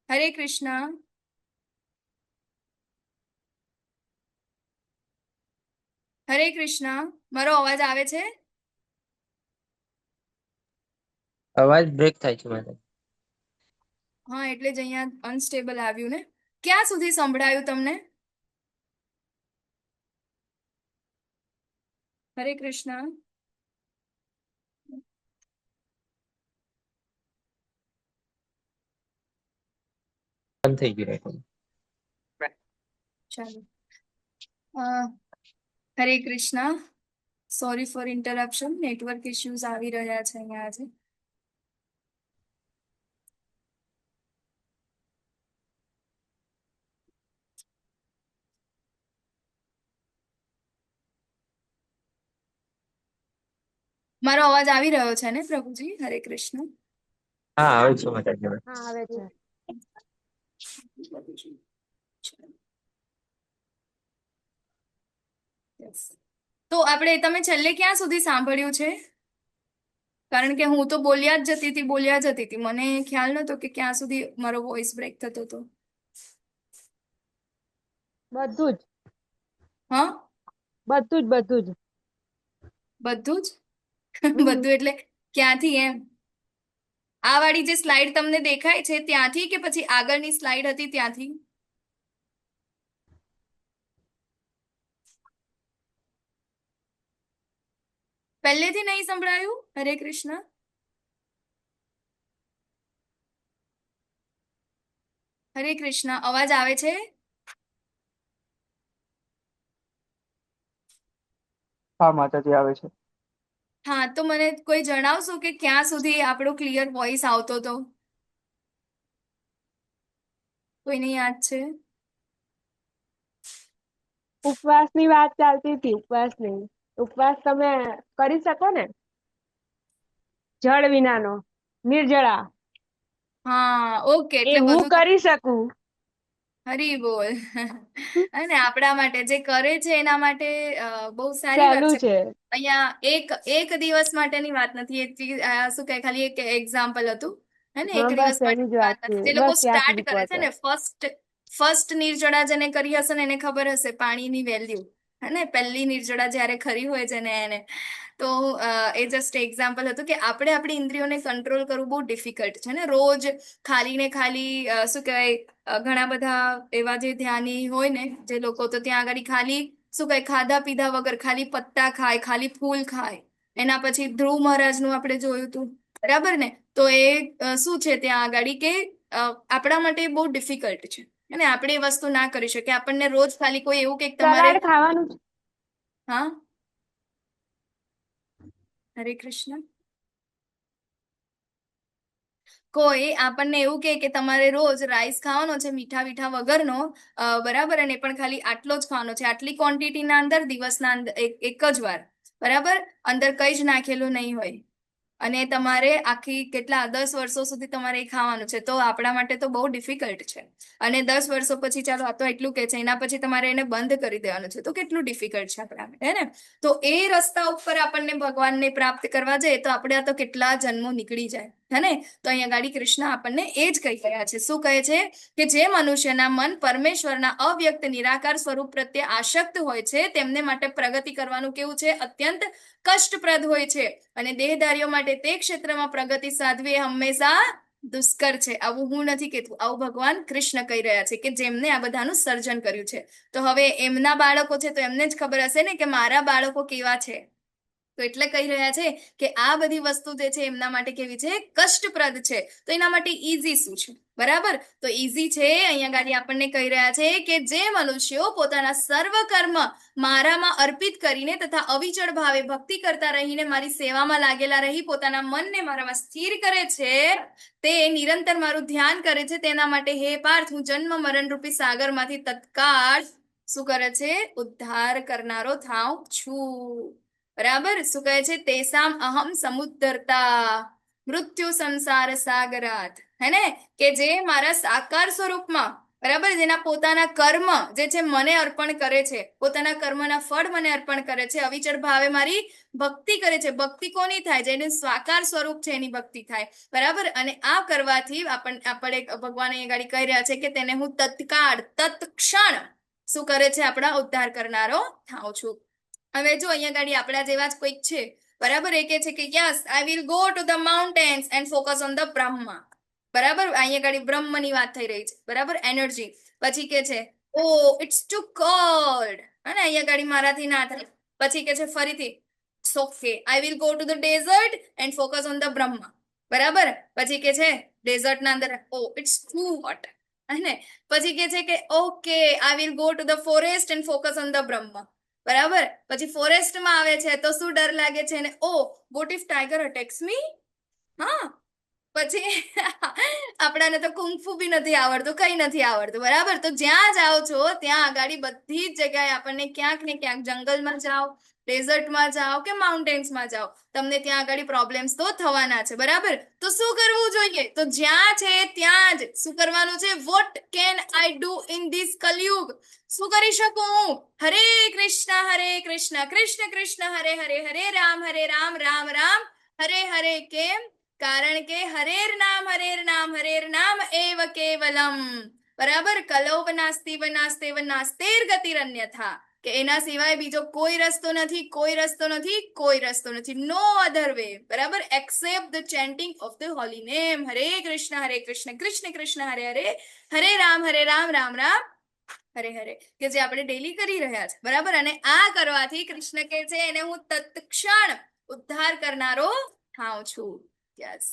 હરે કૃષ્ણ. હરે કૃષ્ણ. મારો અવાજ આવે છે? અવાજ બ્રેક થાય છે માતાજી. હા, એટલે જ અહીંયા અનસ્ટેબલ આવ્યું ને. ક્યાં સુધી સંભળાયું તમને? હરે કૃષ્ણ. બંધ થઈ ગયું રેકોર્ડિંગ. ચાલો. Hare Krishna. Sorry for interruption, network issues આવી રહ્યા છે અહીંયા આજે. મારો અવાજ આવી રહ્યો છે ને પ્રભુજી? હરે કૃષ્ણ. હા, આવે છે માતાજી. હા, આવે છે. Yes. તો તમે છેલ્લે ક્યાં સુધી સાંભળ્યું છે? કારણ કે હું તો બોલ્યા જ જતી હતી. મને ખ્યાલ નતો કે ક્યાં સુધી મારો વોઇસ બ્રેક થતો હતો. બધું જ હા, બધું જ બધું જ. બધું એટલે ક્યાંથી એમ? આ વાળી જે સ્લાઇડ તમને દેખાય છે ત્યાંથી કે પછી આગળની સ્લાઇડ હતી ત્યાંથી? પહેલેથી નહીં સંભળાયું? હરે કૃષ્ણ. હરે કૃષ્ણ. અવાજ આવે છે? હા માતાજી, આવે છે. હા, તો મને કોઈ જણાવશો કે ક્યાં સુધી આપણો ક્લિયર વોઇસ આવતો હતો? કોઈને યાદ છે? ઉપવાસની વાત ચાલતી હતી. ઉપવાસ તમે કરી શકો ને, જળ વિનાનો, નિર્જળા, હા, ઓકે. એ એટલે હું બધું કરી શકું. હરી બોલ. અને આપણા માટે જે કરે છે એના માટે બહુ સારી વાત સહેલું છે. છે. અહીંયા એક દિવસ માટેની વાત નથી. શું કહે, ખાલી એક એક્ઝામ્પલ હતું, હે ને? એક હા, બસ દિવસ એની જ માટેની વાત વાત છે. નથી. જે લોકો બસ ત્યાં સ્ટાર્ટ સુધી કરે છે પહોંચો. ને, ફર્સ્ટ નિર્જળા જેને કરી હશે ને એને ખબર હશે પાણીની વેલ્યુ, હે ને? પહેલી નિર્જળા જ્યારે ખરી હોય છે ને એને. તો એ જસ્ટ એક્ઝામ્પલ હતું કે આપણે આપણી ઇન્દ્રિયોને કંટ્રોલ કરવું બહુ ડિફિકલ્ટ છે ને. રોજ ખાલી ને ખાલી શું કહેવાય, ઘણા બધા એવા જે ધ્યાની હોય ને જે લોકો, તો ત્યાં આગળ ખાલી શું કહે, ખાધા પીધા વગર ખાલી પત્તા ખાય, ખાલી ફૂલ ખાય. એના પછી ધ્રુવ મહારાજનું આપણે જોયું હતું, બરાબર ને? તો એ શું છે ત્યાં આગળ કે આપણા માટે બહુ ડિફિકલ્ટ છે અને આપણે એ વસ્તુ ના કરી શકીએ. આપણને રોજ ખાલી કોઈ એવું કે તમારે, સલાડ ખાવાનું છે. હા, હરે કૃષ્ણ, કોઈ આપણને એવું કે તમારે રોજ રાઈસ ખાવાનો છે મીઠા વીઠા વગરનો, બરાબર, અને પણ ખાલી આટલો જ ખાવાનો છે, આટલી ક્વોન્ટિટીના અંદર દિવસના અંદર એક જ વાર, બરાબર, અંદર કઈ જ નાખેલું નહીં હોય, અને તમારે આખી કેટલા 10 વર્ષો સુધી તમારે એ ખાવાનું છે, તો આપણા માટે તો બહુ ડિફિકલ્ટ છે. અને 10 વર્ષો પછી ચાલો આ તો એટલું કે છે, એના પછી તમારે એને બંધ કરી દેવાનું છે, તો કેટલું ડિફિકલ્ટ છે આપણા માટે, હે ને? તો એ રસ્તા ઉપર આપણને ભગવાનને પ્રાપ્ત કરવા જાય તો આપણે આ તો કેટલા જન્મો નીકળી જાય, હે ને? તો અહીંયા ગાડી કૃષ્ણ આપણને એ જ કહી રહ્યા છે. શું કહે છે? કે જે મનુષ્યના મન પરમેશ્વરના અવ્યક્ત નિરાકાર સ્વરૂપ પ્રત્યે આસક્ત હોય છે તેમને માટે પ્રગતિ કરવાનું કેવું છે? અત્યંત કષ્ટપ્રદ હોય છે. અને દેહધારીઓ માટે તે ક્ષેત્રમાં પ્રગતિ સાધવી એ હંમેશા દુષ્કર છે. આવું હું નથી કહેતું, આવું ભગવાન કૃષ્ણ કહી રહ્યા છે કે જેમને આ બધાનું સર્જન કર્યું છે. તો હવે એમના બાળકો છે તો એમને જ ખબર હશે ને કે મારા બાળકો કેવા છે. તો એટલે કહી રહ્યા છે કે આ બધી વસ્તુ જે છે એમના માટે કેવી છે? કષ્ટપ્રદ છે. તો એના માટે ઈઝી શું છે? બરાબર, તો ઈઝી છે અહીંયા ગાડી આપણને કહી રહ્યા છે કે જે મનુષ્યો પોતાના સર્વ કર્મ મારામાં અર્પિત કરીને તથા અવિચળ ભાવે ભક્તિ કરતા રહીને મારી સેવામાં લાગેલા રહી પોતાના મનને મારામાં સ્થિર કરે છે, તે નિરંતર મારું ધ્યાન કરે છે, તેના માટે હે પાર્થ હું જન્મ મરણ રૂપી સાગરમાંથી તત્કાળ શું કરે છે? ઉદ્ધાર કરનારો થાઉં છું. બરાબર, શું કહે છે? તેસામ અહમ સમુદ્ધરતા મૃત્યુ સંસાર સાગરાત, હે ને? કે જે મારા સાકાર સ્વરૂપમાં, બરાબર, જેના પોતાના કર્મ જે છે મને અર્પણ કરે છે, પોતાના કર્મના ફળ મને અર્પણ કરે છે, અવિચળ ભાવે મારી ભક્તિ કરે છે. ભક્તિ કોની થાય? જેનું સાકાર સ્વરૂપ છે એની ભક્તિ થાય, બરાબર. અને આ કરવાથી આપણે ભગવાન અહીંયા ગાડી કહી રહ્યા છે કે તેને હું તત્કાળ તત્ક્ષણ શું કરે છે? આપણા ઉદ્ધાર કરનારો થાઉં છું. હવે જો અહીંયા ગાડી આપણા જેવા જ કોઈક છે, બરાબર, એ કે છે કે yes I will go to the mountains and focus on the Brahma, બરાબર. અહીંયા ગાડી બ્રહ્મની વાત થઈ રહી છે, બરાબર, એનર્જી. પછી કે છે ઓ ઇટ્સ ટુ કોલ્ડ, અને અહીંયા ગાડી મારાથી ના થાય. પછી કે છે ફરીથી સોકે I will go to the desert and focus on the Brahma, બરાબર. પછી કે છે ડેઝર્ટ ના અંદર ઓ ઇટ્સ ટુ હોટ, અને પછી કે છે કે okay I will go to the forest and focus on the Brahma, બરાબર. પછી ફોરેસ્ટમાં આવે છે તો શું ડર લાગે છે ને? ઓ વોટ ઇફ ટાઈગર અટેક્સ મી? હા, પછી આપણાને તો કુંફુ બી નથી આવડતું, કઈ નથી આવડતું, બરાબર. તો જ્યાં જાઓ છો ત્યાં આગાડી બધી જ જગ્યાએ આપણને ક્યાંક ને ક્યાંક જંગલમાં જાઓ, ડેઝર્ટમાં જાઓ કે માઉન્ટેન્સમાં જાઓ, તમને ત્યાં આગળ પ્રોબ્લેમ્સ તો થવાના છે, બરાબર. તો શું કરવું જોઈએ? તો જ્યાં છે ત્યાં જ શું કરવાનું છે? What can I do in this Kalyug? શું કરી શકું હું? હરે કૃષ્ણ કૃષ્ણ કૃષ્ણ હરે હરે, હરે રામ રામ રામ હરે હરે. કેમ? કારણ કે હરેર નામ એવ કેવલમ, બરાબર. કલૌ વનાસ્તિ વનાસ્તે વનાસ્તેર ગતિરન્યથા, કે એના સિવાય બીજો કોઈ રસ્તો નથી, કોઈ રસ્તો નથી, કોઈ રસ્તો નથી. નો અધર વે, બરાબર, accept the chanting of the Holi name હરે કૃષ્ણ કૃષ્ણ કૃષ્ણ હરે હરે, હરે રામ રામ રામ હરે હરે, કે જે આપણે ડેલી કરી રહ્યા છે, બરાબર. અને આ કરવાથી કૃષ્ણ કહે છે એને હું તત્ક્ષણ ઉદ્ધાર કરનારો થાઉં છું. યસ,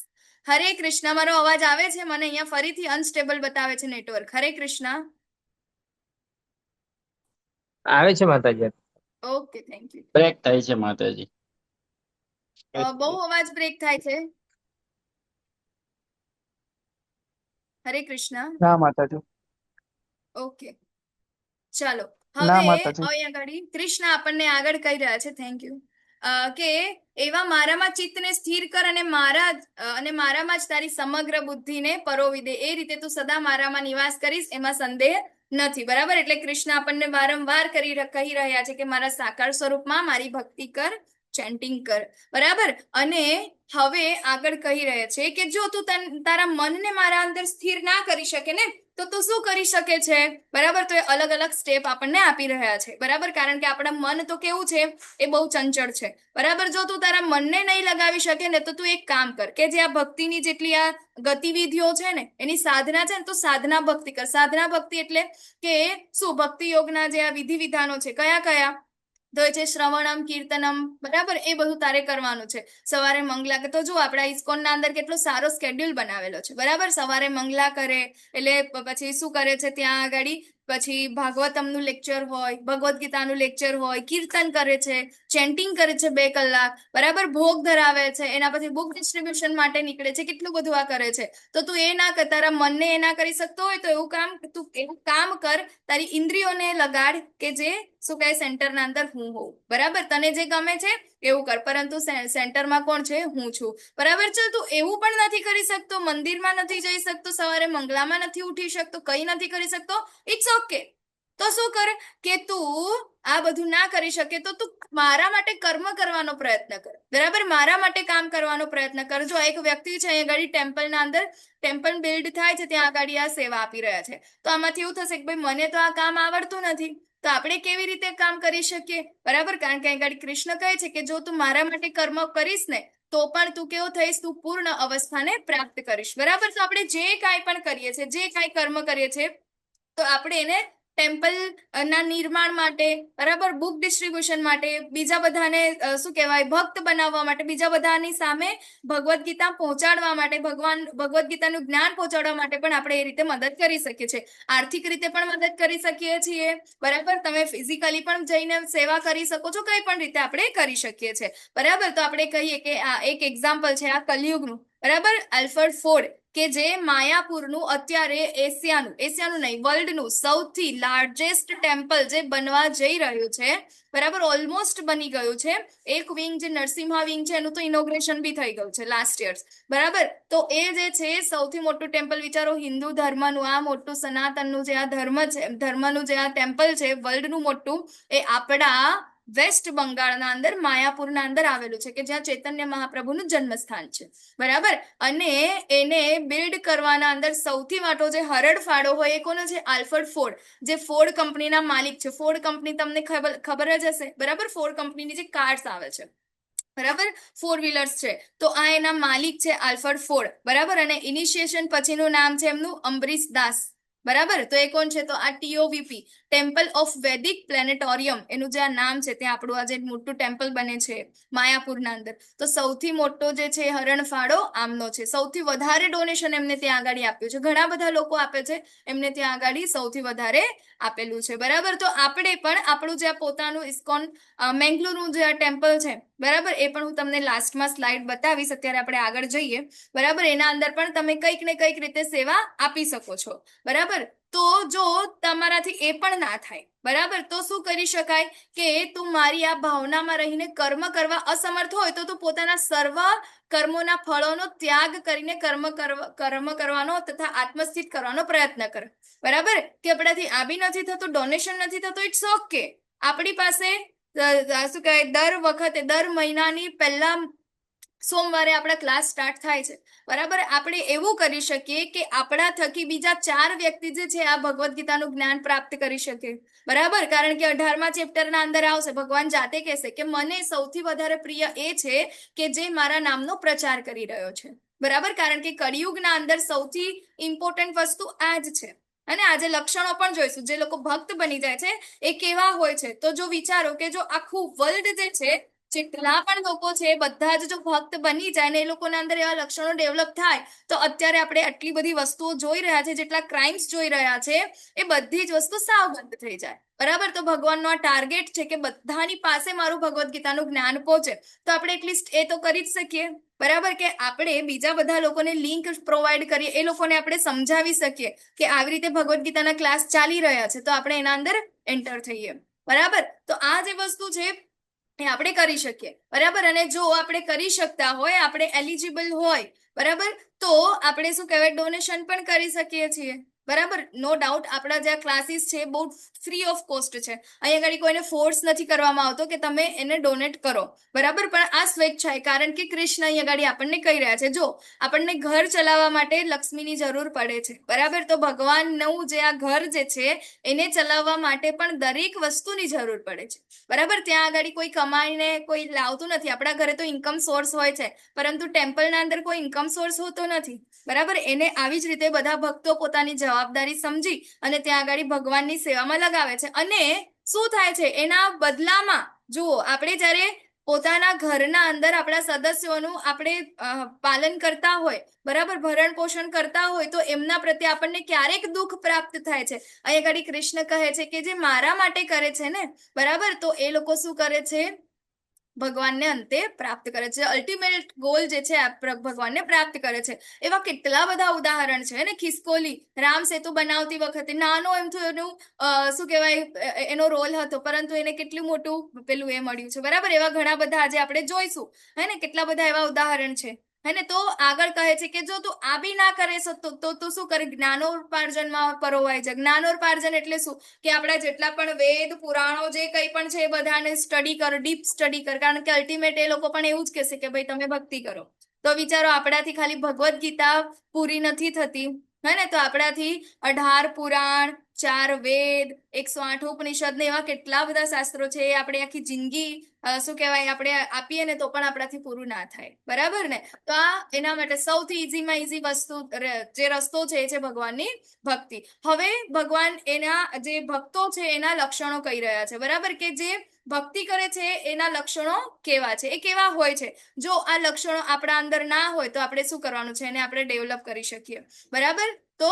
હરે કૃષ્ણ. મારો અવાજ આવે છે? મને અહીંયા ફરીથી અનસ્ટેબલ બતાવે છે નેટવર્ક. હરે કૃષ્ણ. આવે છે માતાજી. Okay, thank you. બ્રેક થાય છે માતાજી. બહુ અવાજ બ્રેક થાય છે. હરે કૃષ્ણ. ના માતાજી. ઓકે, ચાલો. ના હવે માતાજી. અહીંયા આગળ કૃષ્ણ આપણને આગળ કહી રહ્યા છે, થેન્ક યુ, કે એવા મારામાં ચિત્તને સ્થિર કર અને મારામાં જ તારી સમગ્ર બુદ્ધિને પરોવી દે, એ રીતે તું સદા મારામાં નિવાસ કરીશ એમાં સંદેહ નથી, બરાબર. એટલે કૃષ્ણ આપણને વારંવાર કહી રહ્યા છે કે મારા સાકાર સ્વરૂપમાં મારી ભક્તિ કર, ચેન્ટિંગ કર, બરાબર. અને હવે આગળ કહી રહ્યા છે કે જો તું તારા મનને મારા અંદર સ્થિર ના કરી શકે ને તો તું શું કરી શકે છે, બરાબર. તો એ અલગ અલગ સ્ટેપ આપણને આપી રહ્યા છે, બરાબર. કારણ કે આપણા મન તો કેવું છે? એ બહુ ચંચળ છે, બરાબર. જો તું તારા મનને નહીં લગાવી શકે ને તો તું એક કામ કર કે જે આ ભક્તિની જેટલી આ ગતિવિધિઓ છે ને એની સાધના છે ને, તો સાધના ભક્તિ કર. સાધના ભક્તિ એટલે કે શું? ભક્તિ યોગના જે આ વિધિ વિધાનો છે, કયા કયા? તો એ છે શ્રવણમ, કીર્તનમ, બરાબર. એ બધું તારે કરવાનું છે. સવારે મંગલા, તો જો આપણા ઇસ્કોનના અંદર કેટલો સારો સ્કેડ્યુલ બનાવેલો છે, બરાબર. સવારે મંગલા કરે એટલે પછી શું કરે છે ત્યાં આગળ? પછી ભાગવતમનું લેક્ચર હોય, ભગવદ્ ગીતાનું લેક્ચર હોય, કીર્તન કરે છે, ચેન્ટિંગ કરે છે 2 કલાક, બરાબર. ભોગ ધરાવે છે, એના પછી બુક ડિસ્ટ્રીબ્યુશન માટે નીકળે છે, કેટલું બધું આ કરે છે. તો તું એ ના કર, તારા મનને એ ના કરી શકતો હોય તો એવું કામ કર, તારી ઇન્દ્રિયોને લગાડ કે જે શું કહે સેન્ટરના અંદર હું હોઉં, બરાબર. તને જે ગમે છે એવું કર, પરંતુ સેન્ટરમાં કોણ છે? હું છું, બરાબર છે. તું એવું પણ નથી કરી શકતો, મંદિરમાં નથી જઈ શકતો, સવારે મંગલામાં નથી ઉઠી શકતો, કઈ નથી કરી શકતો, ઇટ્સ ઓકે. તો શું કરે કે તું આ બધું ના કરી શકે તો તું મારા માટે કર્મ કરવાનો પ્રયત્ન કર, બરાબર, મારા માટે કામ કરવાનો પ્રયત્ન કર. જો એક વ્યક્તિ છે અહીંયા આગળ ટેમ્પલના અંદર, ટેમ્પલ બિલ્ડ થાય છે, ત્યાં આગળ આ સેવા આપી રહ્યા છે. તો આમાંથી એવું થશે કે ભાઈ મને તો આ કામ આવડતું નથી, તો આપણે કેવી રીતે કામ કરી શકીએ, બરાબર? કારણ કે અહીં કૃષ્ણ કહે છે કે જો તું મારા માટે કર્મ કરીશ ને તો પણ તું કેવો થઈશ? તું પૂર્ણ અવસ્થાને પ્રાપ્ત કરીશ, બરાબર? તો આપણે જે કાંઈ પણ કરીએ છીએ, જે કાંઈ કર્મ કરીએ છીએ, તો આપણે એને ટેમ્પલ ના નિર્માણ માટે, બરાબર, બુક ડિસ્ટ્રીબ્યુશન માટે, બીજા બધાને શું કહેવાય, ભક્ત બનાવવા માટે, બીજા બધાની સામે ભગવદ્ ગીતા પહોંચાડવા માટે, ભગવદ્ ગીતાનું જ્ઞાન પહોંચાડવા માટે પણ આપણે એ રીતે મદદ કરી શકીએ છીએ. આર્થિક રીતે પણ મદદ કરી શકીએ છીએ, બરાબર. તમે ફિઝિકલી પણ જઈને સેવા કરી શકો છો, કઈ પણ રીતે આપણે કરી શકીએ છીએ, બરાબર. તો આપણે કહીએ કે આ એક એક્ઝામ્પલ છે આ કલયુગનું, બરાબર. આલ્ફર્ડ ફોર્ડ કે જે માયાપુરનું અત્યારે એશિયાનું નહીં, વર્લ્ડનું સૌથી લાર્જેસ્ટ ટેમ્પલ જે બનવા જઈ રહ્યું છે, બરાબર, ઓલમોસ્ટ બની ગયું છે. એક વિંગ જે નરસિંહા વિંગ છે એનું તો ઇનોગ્રેશન બી થઈ ગયું છે લાસ્ટ યર, બરાબર. તો એ જે છે સૌથી મોટું ટેમ્પલ, વિચારો, હિન્દુ ધર્મનું આ મોટું સનાતનનું જે આ ધર્મ છે, ધર્મનું જે આ ટેમ્પલ છે વર્લ્ડનું મોટું, એ આપણા વેસ્ટ બંગાળના અંદર માયાપુરના અંદર આવેલું છે કે જ્યાં ચૈતન્ય મહાપ્રભુનું જન્મસ્થાન છે, બરાબર. અને એને બિલ્ડ કરવાના અંદર સૌથી મોટો જે હરણફાળો હોય એ કોનો છે? આલ્ફર્ડ ફોર્ડ, જે ફોર્ડ કંપનીના માલિક છે. ફોર્ડ કંપની તમને ખબર જ હશે, બરાબર. ફોર્ડ કંપનીની જે કાર્સ આવે છે, બરાબર, 4 વ્હીલર્સ છે, તો આ એના માલિક છે આલ્ફર્ડ ફોર્ડ, બરાબર. અને ઇનિશિયેશન પછીનું નામ છે એમનું અંબરીશ દાસ, બરાબર. તો એ કોણ છે? તો આ TOVP, temple of Vedic planetarium, એનું જે આ નામ છે, ત્યાં આપણું આ જે મોટું ટેમ્પલ બને છે માયાપુરના અંદર, તો સૌથી મોટો જે છે હરણફાળો આમનો છે. સૌથી વધારે ડોનેશન એમને ત્યાં આગળ આપ્યું છે, ઘણા બધા લોકો આપે છે, એમને ત્યાં આગળ સૌથી વધારે આપેલું છે, બરાબર. તો આપણે પણ આપણું જે પોતાનું ઇસ્કોન મેંગલુરુનું જે આ ટેમ્પલ છે, બરાબર, એ પણ હું તમને લાસ્ટમાં સ્લાઇડ બતાવીશ. અત્યારે આપણે આગળ જઈએ, બરાબર. એના અંદર પણ તમે કંઈક ને કંઈક રીતે સેવા આપી શકો છો, બરાબર. તો જો તમારાથી એ પણ ના થાય, બરાબર, તો શું કરી શકાય કે તું મારી આ ભાવનામાં રહીને કર્મ કરવા અસમર્થ હોય તો તું પોતાના સર્વ કર્મોના ફળોનો ત્યાગ કરીને કર્મ કરવાનો તથા આત્મસ્થિત કરવાનો પ્રયત્ન કર, બરાબર. કે આપણાથી આ બી નથી થતું, ડોનેશન નથી થતું, ઇટ્સ ઓકે. આપણી પાસે શું કહેવાય, દર વખતે દર મહિનાની પહેલા સોમવારે આપણા ક્લાસ સ્ટાર્ટ થાય છે, બરાબર. આપણે એવું કરી શકીએ કે આપણા થકી બીજા 4 વ્યક્તિ જે છે આ ભગવદ્ ગીતાનું જ્ઞાન પ્રાપ્ત કરી શકે, બરાબર. કારણ કે 18મા ચેપ્ટરના અંદર આવશે, ભગવાન જાતે કહેશે કે મને સૌથી વધારે પ્રિય એ છે કે જે મારા નામનો પ્રચાર કરી રહ્યો છે, બરાબર. કારણ કે કળિયુગના અંદર સૌથી ઇમ્પોર્ટન્ટ વસ્તુ આ જ છે. અને આજે લક્ષણો પણ જોઈશું, જે લોકો ભક્ત બની જાય છે એ કેવા હોય છે. તો જો વિચારો કે જો આખું વર્લ્ડ જે છે, જેટલા પણ લોકો છે, બધા જ જો ભક્ત બની જાય ને એ લોકોના અંદર એવા લક્ષણો ડેવલપ થાય, તો અત્યારે આપણે આટલી બધી વસ્તુઓ જોઈ રહ્યા છે, જેટલા ક્રાઇમ્સ જોઈ રહ્યા છે, એ બધી જ વસ્તુ સાવ બંધ થઈ જાય, બરાબર. તો ભગવાનનો આ ટાર્ગેટ છે કે બધાની પાસે મારું ભગવદ્ ગીતાનું જ્ઞાન પહોંચે, તો આપણે એટલીસ્ટ એ તો કરી જ શકીએ, બરાબર. કે આપણે બીજા બધા લોકોને લિંક પ્રોવાઈડ કરીએ, એ લોકોને આપણે સમજાવી શકીએ કે આવી રીતે ભગવદ્ ગીતાના ક્લાસ ચાલી રહ્યા છે, તો આપણે એના અંદર એન્ટર થઈએ, બરાબર. તો આ જે વસ્તુ છે એ આપણે કરી શકીએ, બરાબર. અને જો આપણે કરી શકતા હોય, આપણે એલિજિબલ હોય, બરાબર, તો આપણે શું કહેવાય, ડોનેશન પણ કરી શકીએ છીએ, બરાબર. નો ડાઉટ આપણા જે ક્લાસીસ છે બહુ ફ્રી ઓફ કોસ્ટ છે, અહીંયા આગળ કોઈને ફોર્સ નથી કરવામાં આવતો કે તમે એને ડોનેટ કરો, બરાબર. પણ આ સ્વેચ્છાએ, કારણ કે કૃષ્ણ અહીંયા આગળ આપણને કહી રહ્યા છે, જો આપણને ઘર ચલાવવા માટે લક્ષ્મીની જરૂર પડે છે, બરાબર. તો ભગવાનનું જે આ ઘર જે છે એને ચલાવવા માટે પણ દરેક વસ્તુની જરૂર પડે છે, બરાબર. ત્યાં આગળ કોઈ કમાઈને કોઈ લાવતું નથી, આપણા ઘરે તો ઇન્કમ સોર્સ હોય છે, પરંતુ ટેમ્પલના અંદર કોઈ ઇન્કમ સોર્સ હોતો નથી, બરાબર. એને આવી જ રીતે બધા ભક્તો પોતાની જવાબદારી સમજી અને ત્યાં આગળ ભગવાનની સેવામાં લગાવે છે. અને શું થાય છે એના બદલામાં, જુઓ, આપણે જ્યારે પોતાના ઘરના અંદર આપણા સદસ્યોનું આપણે પાલન કરતા હોય, બરાબર, ભરણ પોષણ કરતા હોય, તો એમના પ્રત્યે આપણને ક્યારેક દુઃખ પ્રાપ્ત થાય છે. અહીંયા આગળ કૃષ્ણ કહે છે કે જે મારા માટે કરે છે ને, બરાબર, તો એ લોકો શું કરે છે, ભગવાનને અંતે પ્રાપ્ત કરે છે, અલ્ટિમેટ ગોલ જે છે ભગવાનને પ્રાપ્ત કરે છે. એવા કેટલા બધા ઉદાહરણ છે ને. ખિસકોલી રામ સેતુ બનાવતી વખતે નાનો એમ તો એનું શું કહેવાય એનો રોલ હતો, પરંતુ એને કેટલું મોટું પેલું એ મળ્યું છે, બરાબર. એવા ઘણા બધા આજે આપણે જોઈશું, હે ને. કેટલા બધા એવા ઉદાહરણ છે, હે ને. તો આગળ કહે છે કે જો તું આ બી ના કરે તો તું શું કરે, જ્ઞાનોપાર્જનમાં પરોવાય છે. જ્ઞાનોપાર્જન એટલે શું કે આપણા જેટલા પણ વેદ પુરાણો જે કંઈ પણ છે એ બધાને સ્ટડી કર, ડીપ સ્ટડી કર, કારણ કે અલ્ટિમેટ એ લોકો પણ એવું જ કહેશે કે ભાઈ તમે ભક્તિ કરો. તો વિચારો આપણાથી ખાલી ભગવદ્ ગીતા પૂરી નથી થતી, હે ને. તો આપણાથી 18 પુરાણ, 4 વેદ, 108 ઉપનિષદ ને એવા કેટલા બધા શાસ્ત્રો છે, એ આપણે આખી જિંદગી શું કહેવાય આપણે આપીએ ને તો પણ આપણાથી પૂરું ના થાય, બરાબર ને. તો આ એના માટે સૌથી ઈઝીમાં ઈઝી વસ્તુ જે રસ્તો છે એ છે ભગવાનની ભક્તિ. હવે ભગવાન એના જે ભક્તો છે એના લક્ષણો કહી રહ્યા છે, બરાબર. કે જે ભક્તિ કરે છે એના લક્ષણો કેવા છે, એ કેવા હોય છે. જો આ લક્ષણો આપણા અંદર ના હોય તો આપણે શું કરવાનું છે, એને આપણે ડેવલપ કરી શકીએ, બરાબર. તો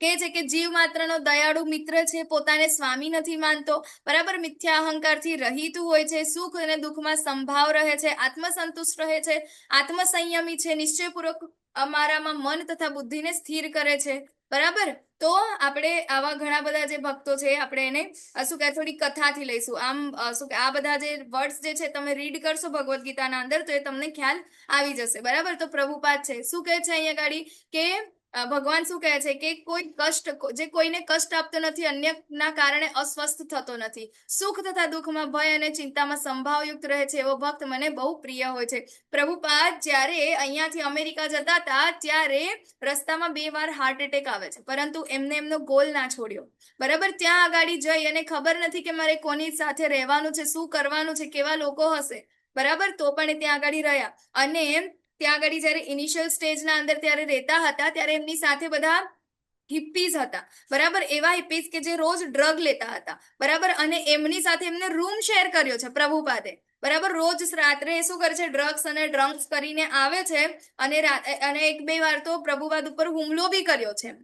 કે છે કે જીવ માત્રનો દયાળુ મિત્ર છે, પોતાને સ્વામી નથી માનતો, બરાબર. મિથ્યા અહંકારથી રહિત હોય છે, સુખ અને દુઃખમાં સંભાવ રહે છે, આત્મસંતુષ્ટ રહે છે, આત્મસંયમી છે, નિશ્ચયપૂર્વક અમારામાં મન તથા બુદ્ધિને સ્થિર કરે છે, બરાબર. તો આપણે આવા ઘણા બધા જે ભક્તો છે આપણે એને શું કહે થોડી કથાથી લઈશું. આમ શું કે આ બધા જે વર્ડ્સ જે છે તમે રીડ કરશો ભગવદ્ ગીતાના અંદર તો એ તમને ખ્યાલ આવી જશે, બરાબર. તો પ્રભુપાદ છે શું કહે છે અહીંયા ગાડી કે ભગવાન શું કહે છે કે કોઈ કષ્ટ જે કોઈને કષ્ટ આપતો નથી, અન્યના કારણે અસ્વસ્થ થતો નથી, સુખ તથા દુઃખમાં ભય અને ચિંતામાં સંભાવયુક્ત રહે છે, એવો ભક્ત મને બહુ પ્રિય હોય છે. પ્રભુપાદ જ્યારે અહીંયાથી અમેરિકા જતા હતા ત્યારે રસ્તામાં 2 વાર હાર્ટ એટેક આવે છે, પરંતુ એમને એમનો ગોલ ના છોડ્યો, બરાબર. ત્યાં આગાડી જઈ અને ખબર નથી કે મારે કોની સાથે રહેવાનું છે, શું કરવાનું છે, કેવા લોકો હશે, બરાબર. તો પણ ત્યાં આગાડી રહ્યા. અને ત્યાં આગળ જયારે ઇનિશિયલ સ્ટેજના અંદર ત્યારે રહેતા હતા ત્યારે એમની સાથે બધા હિપ્પીઝ હતા, બરાબર. એવા હિપ્પીઝ કે જે રોજ ડ્રગ લેતા હતા, બરાબર. અને એમની સાથે એમને રૂમ શેર કર્યો છે પ્રભુપાદે, બરાબર. રોજ રાત્રે શું કરે છે, ડ્રગ્સ અને ડ્રંક્સ કરીને આવે છે અને 1-2 વાર તો પ્રભુપાદ ઉપર હુમલો બી કર્યો છે,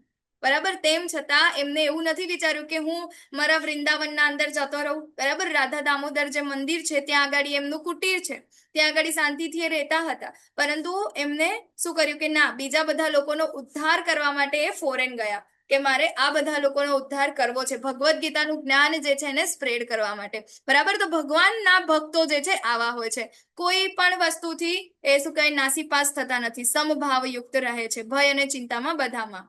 બરાબર. તેમ છતાં એમને એવું નથી વિચાર્યું કે હું મારા વૃંદાવનના અંદર જતો રહું, બરાબર. રાધા દામોદર જે મંદિર છે ત્યાં આગળ એમનું કુટીર છે, ત્યાં આગળ શાંતિથી એ રહેતા હતા, પરંતુ એમને શું કર્યું કે ના, બીજા બધા લોકોનો ઉદ્ધાર કરવા માટે એ ફોરેન ગયા કે મારે આ બધા લોકોનો ઉદ્ધાર કરવો છે, ભગવદ્ ગીતાનું જ્ઞાન જે છે એને સ્પ્રેડ કરવા માટે, બરાબર. તો ભગવાનના ભક્તો જે છે આવા હોય છે, કોઈ પણ વસ્તુથી એ શું કહે નાસીપાસ થતા નથી, સમભાવયુક્ત રહે છે, ભય અને ચિંતામાં બધામાં.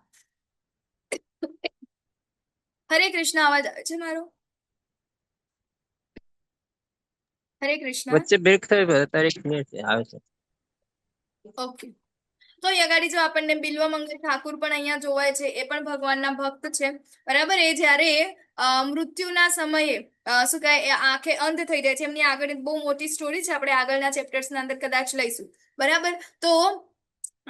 હરે કૃષ્ણ. અવાજ આવે છે મારો? હરે કૃષ્ણ. વચ્ચે બ્રેક થયો અત્યારે ક્લિયર છે, આવે છે. ઓકે. તો અહીં આગળ જો આપણને બિલ્વમંગલ ઠાકુર પણ અહીંયા જોવાય છે, એ પણ ભગવાનના ભક્ત છે, બરાબર. એ જ્યારે મૃત્યુના સમયે શું કહે આંખે અંધ થઈ જાય છે, એમની આગળ બહુ મોટી સ્ટોરી છે, આપણે આગળના ચેપ્ટર્સના અંદર કદાચ લઈશું, બરાબર. તો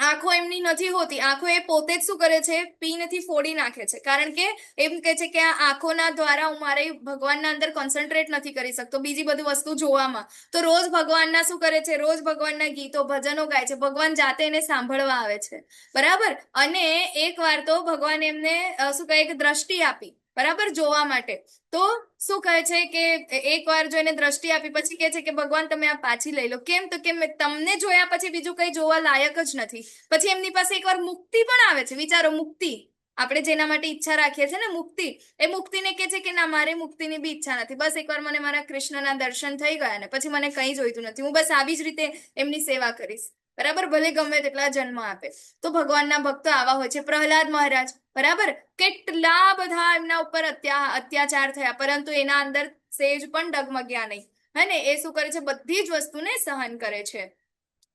આંખો એમની નથી હોતી, આંખો એ પોતે જ શું કરે છે, પીનથી ફોડી નાખે છે, કારણ કે એમ કે છે કે આ આંખોના દ્વારા હું મારે ભગવાનના અંદર કોન્સન્ટ્રેટ નથી કરી શકતો, બીજી બધી વસ્તુ જોવામાં. તો રોજ ભગવાનના શું કરે છે, રોજ ભગવાનના ગીતો ભજનો ગાય છે, ભગવાન જાતે એને સાંભળવા આવે છે, બરાબર. અને એકવાર તો ભગવાન એમને શું કહે કે દ્રષ્ટિ આપી, બરાબર, જોવા માટે. તો શું કહે છે કે એકવાર જો એને દ્રષ્ટિ આપી પછી કહે છે કે ભગવાન તમે આ પાછી લઈ લો. કેમ? તો કે તમને જોયા પછી બીજું કઈ જોવા લાયક જ નથી. પછી એમની પાસે એકવાર મુક્તિ પણ આવે છે, વિચારો, મુક્તિ. આપણે જેના માટે ઈચ્છા રાખીએ છીએ ને મુક્તિ, એ મુક્તિને કે છે કે ના, મારે મુક્તિની બી ઈચ્છા નથી, બસ એકવાર મને મારા કૃષ્ણના દર્શન થઈ ગયા ને પછી મને કંઈ જોઈતું નથી, હું બસ આવી જ રીતે એમની સેવા કરીશ, બરાબર, ભલે ગમે તેટલા જન્મ આપે. તો ભગવાનના ભક્તો આવા હોય છે. પ્રહલાદ મહારાજ, બરાબર, કેટલા બધા એમના ઉપર અત્યાચાર થયા, પરંતુ એના અંદર સેજ પણ ડગમગ્યા નહીં, હે ને. એ શું કરે છે, બધી જ વસ્તુને સહન કરે છે,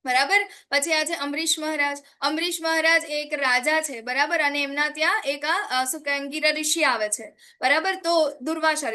બરાબર. પછી આ છે અમરીશ મહારાજ. અમરીશ મહારાજ એક રાજા છે, બરાબર. અને એમના ત્યાં એક શું કહે અંગિરા ઋષિ આવે છે, બરાબર. તો દુર્વાસા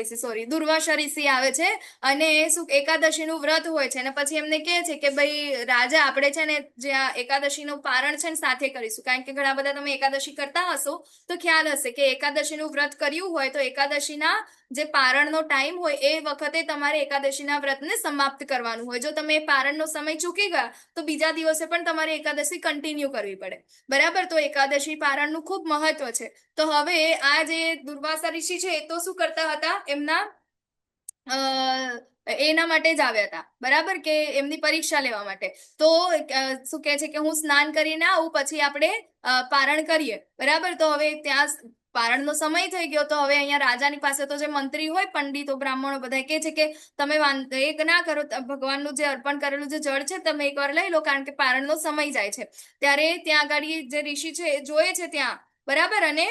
ઋષિ આવે છે અને શું એકાદશીનું વ્રત હોય છે, અને પછી એમને કહે છે કે ભાઈ રાજા, આપણે છે ને જે આ એકાદશીનું પારણ છે ને સાથે કરીશું, કારણ કે ઘણા બધા તમે એકાદશી કરતા હશો તો ખ્યાલ હશે કે એકાદશીનું વ્રત કર્યું હોય તો એકાદશીના જે પારણનો ટાઈમ હોય એ વખતે તમારે એકાદશીના વ્રતને સમાપ્ત કરવાનું હોય. જો તમે પારણનો સમય ચૂકી ગયા તો બીજા દિવસે પણ તમારે એકાદશી કન્ટિન્યુ કરવી પડે, બરાબર. તો એકાદશી પારણનું ખૂબ મહત્વ છે. તો હવે આ જે દુર્વાસા ઋષિ છે એ તો શું કરતા હતા, એમના અ, એના માટે જ આવ્યા હતા, બરાબર, કે એમની પરીક્ષા લેવા માટે. તો શું કહે છે કે હું સ્નાન કરીને આવું પછી આપણે પારણ કરીએ, બરાબર. તો હવે ત્યાં પારણનો સમય થઈ ગયો, તો હવે અહીંયા રાજાની પાસે તો જે મંત્રી હોય, પંડિતો, બ્રાહ્મણો બધા કહે છે કે તમે એક ના કરો, ભગવાનનું જે અર્પણ કરેલું જે જળ છે તમે એકવાર લઈ લો, કારણ કે પારણનો સમય જાય છે. ત્યારે ત્યાં આગળ જે ઋષિ છે એ જોયે છે ત્યાં, બરાબર, અને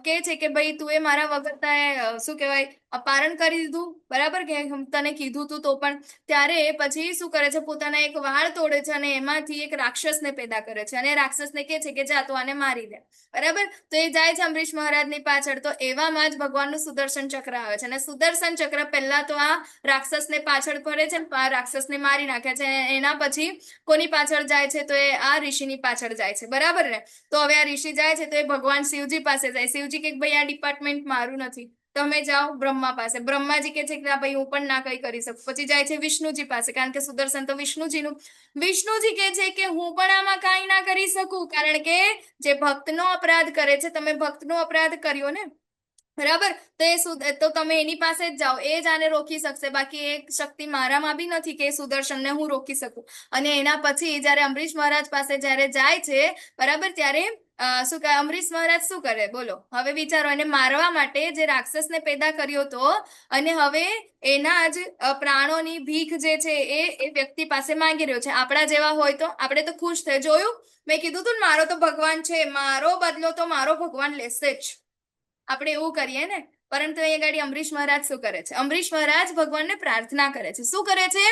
કે છે કે ભાઈ તું એ મારા વગર શું કહેવાય પારણ કરી દીધું, બરાબર, કે તને કીધું તું તો પણ. ત્યારે પછી શું કરે છે, પોતાના એક વાળ તોડે છે અને એમાંથી એક રાક્ષસને પેદા કરે છે, અને રાક્ષસને કહે છે કે જા તું આને મારી દે, બરાબર. તો એ જાય છે અમરીશ મહારાજની પાછળ. તો એવામાં જ ભગવાનનું સુદર્શન ચક્ર આવે છે, અને સુદર્શન ચક્ર પહેલા તો આ રાક્ષસને પાછળ ફરે છે, રાક્ષસને મારી નાખે છે. એના પછી કોની પાછળ જાય છે, તો એ આ ઋષિની પાછળ જાય છે, બરાબર ને. તો હવે આ ઋષિ જાય છે તો એ ભગવાન શિવજી પાસે જાય. શિવજી કે ભાઈ આ ડિપાર્ટમેન્ટ મારું નથી, તમે જાઓ બ્રહ્મા પાસે. બ્રહ્માજી કે છે કે ભાઈ હું પણ ના કઈ કરી શકું. પછી જાય છે વિષ્ણુજી પાસે, કારણ કે સુદર્શન તો વિષ્ણુજીનું. વિષ્ણુજી કે છે કે હું પણ આમાં કાંઈ ના કરી શકું, કારણ કે જે ભક્તનો અપરાધ કરે છે, તમે ભક્તનો અપરાધ કર્યો ને, બરાબર. તો તમે એની પાસે જ જાઓ, એ જ આને રોકી શકશે, બાકી એ શક્તિ મારામાં બી નથી કે સુદર્શનને હું રોકી શકું. અને એના પછી જયારે અમરીશ મહારાજ પાસે જયારે જાય છે, બરાબર, ત્યારે શું કહે અમરીશ મહારાજ શું કરે બોલો. હવે વિચારો, એને મારવા માટે જે રાક્ષસને પેદા કર્યો હતો, અને હવે એના જ પ્રાણોની ભીખ જે છે એ વ્યક્તિ પાસે માંગી રહ્યો છે. આપણા જેવા હોય તો આપણે તો ખુશ થઈ, જોયું મેં કીધું તું ને મારો તો ભગવાન છે, મારો બદલો તો મારો ભગવાન લેશે જ, આપણે એવું કરીએ ને. પરંતુ અહીંયા ગાડી અમરીશ મહારાજ શું કરે છે, અમરીશ મહારાજ ભગવાનને પ્રાર્થના કરે છે. શું કરે છે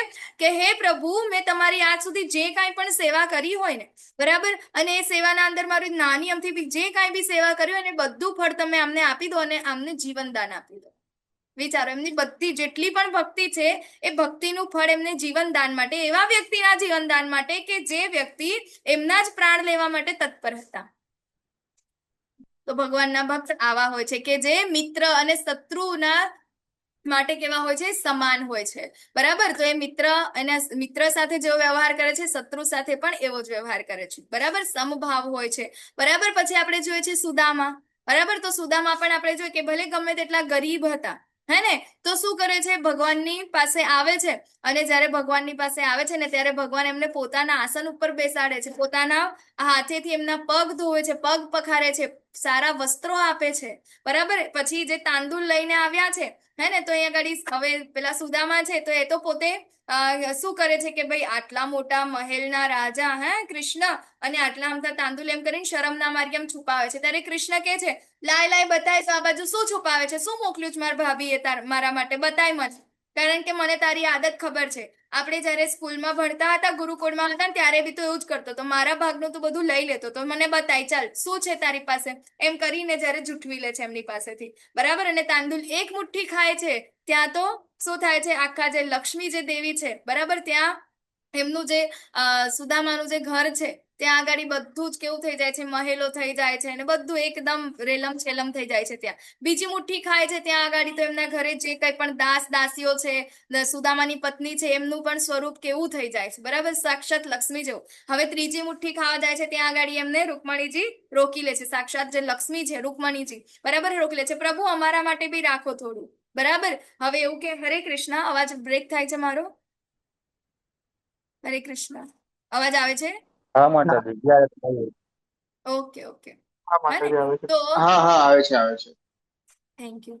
કે હે પ્રભુ, મેં તમારી આજ સુધી જે કાંઈ પણ સેવા કરી હોય ને, બરાબર, અને એ સેવાના અંદર મારી નાની અમથી બી જે કાંઈ બી સેવા કરી હોય ને બધું ફળ તમે આમને આપી દો, અને આમને જીવનદાન આપી દો. વિચારો, એમની બધી જેટલી પણ ભક્તિ છે એ ભક્તિનું ફળ એમને જીવનદાન માટે, એવા વ્યક્તિના જીવનદાન માટે કે જે વ્યક્તિ એમના જ પ્રાણ લેવા માટે તત્પર હતા. તો ભગવાનના ભક્ત આવા હોય છે કે જે મિત્ર અને શત્રુના માટે કેવા હોય છે, સમાન હોય છે, બરાબર. તો એ મિત્ર સાથે જેવો વ્યવહાર કરે છે, શત્રુ સાથે પણ એવો જ વ્યવહાર કરે છે, બરાબર, સમભાવ હોય છે, બરાબર. પછી આપણે જોઈએ છે સુદામા, બરાબર. તો સુદામા પણ આપણે જોઈએ કે ભલે ગમે તેટલા ગરીબ હતા, હે ને, તો શું કરે છે, ભગવાનની પાસે આવે છે. અને જ્યારે ભગવાનની પાસે આવે છે ને, ત્યારે ભગવાન એમને પોતાના આસન ઉપર બેસાડે છે, પોતાના હાથેથી એમના પગ ધોવે છે, પગ પખારે છે, સારા વસ્ત્રો આપે છે, બરાબર. પછી જે તાંદુલ લઈને આવ્યા છે, હે ને, તો અહીંયા ગાડી હવે પેલા સુદામા છે તો એ તો પોતે શું કરે છે કે ભાઈ આટલા મોટા મહેલના રાજા, હે કૃષ્ણ, અને આટલા આમથા તાંદુલ એમ કરીને શરમ ના મારી એમ છુપાવે છે. ત્યારે કૃષ્ણ કે છે લાય લાય બતાય, તો આ બાજુ શું છુપાવે છે, શું મોકલ્યું છે મારા ભાભીએ મારા માટે, બતાય મત, કારણ કે મને તારી આદત ખબર છે. આપણે જયારે સ્કૂલમાં ભણતા હતા, ગુરુકુળમાં હતા, ત્યારે બી તો એવું જ કરતો હતો, મારા ભાગનું તો બધું લઈ લેતો તો મને બતાય, ચાલ શું છે તારી પાસે, એમ કરીને જયારે જૂઠવી લે છે એમની પાસેથી, બરાબર. અને તાંદુલ એક મુઠ્ઠી ખાય છે, ત્યાં તો શું થાય છે, આખા જે લક્ષ્મી જે દેવી છે, બરાબર, ત્યાં એમનું જે સુદામાનું જે ઘર છે ત્યાં આગળ બધું જ કેવું થઈ જાય છે, મહેલો થઈ જાય છે, અને બધું એકદમ રેલમ છેલમ થઈ જાય છે. ત્યાં બીજી મુઠ્ઠી ખાય છે, ત્યાં આગળ તો એમના ઘરે જે કંઈ પણ દાસીઓ છે, સુદામાની પત્ની છે, એમનું પણ સ્વરૂપ કેવું થઈ જાય છે, બરાબર, સાક્ષાત લક્ષ્મી જેવું. હવે ત્રીજી મુઠ્ઠી ખાવા જાય છે, ત્યાં આગળ એમને રૂકમણીજી રોકી લે છે, સાક્ષાત જે લક્ષ્મી છે રૂકમણીજી, બરાબર, રોકી લે છે, પ્રભુ અમારા માટે બી રાખો થોડું, બરાબર. હવે એવું કે હરે કૃષ્ણ, અવાજ બ્રેક થાય છે મારો, હરે કૃષ્ણ, અવાજ આવે છે? હા માતાજી, જય શ્રી ઓકે ઓકે, હા હા ને. માતાજી આવે છે. તો હા હા આવે છે આવે છે. Thank you.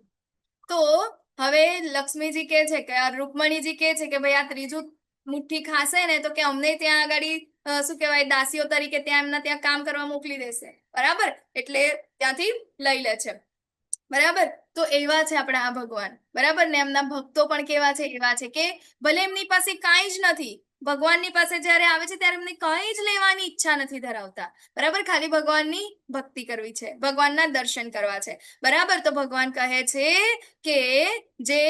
તો હવે લક્ષ્મીજી કે છે કે રૂકમણીજી કે છે કે ભાઈ આ ત્રીજું મુઠ્ઠી ખાશે ને તો કે અમને ત્યાં આગળ શું કહેવાય દાસીઓ તરીકે ત્યાં એમના ત્યાં કામ કરવા મોકલી દેશે, બરાબર. એટલે ત્યાંથી લઈ લે છે, બરાબર. તો એવા છે આપણા આ ભગવાન, બરાબર ને. એમના ભક્તો પણ કેવા છે, એવા છે કે ભલે એમની પાસે કાંઈ જ નથી, ભગવાનની પાસે જ્યારે આવે છે ત્યારે એમને કંઈ જ લેવાની ઈચ્છા નથી ધરાવતા, બરાબર, ખાલી ભગવાનની ભક્તિ કરવી છે, ભગવાનના દર્શન કરવા છે, બરાબર. તો ભગવાન કહે છે કે જે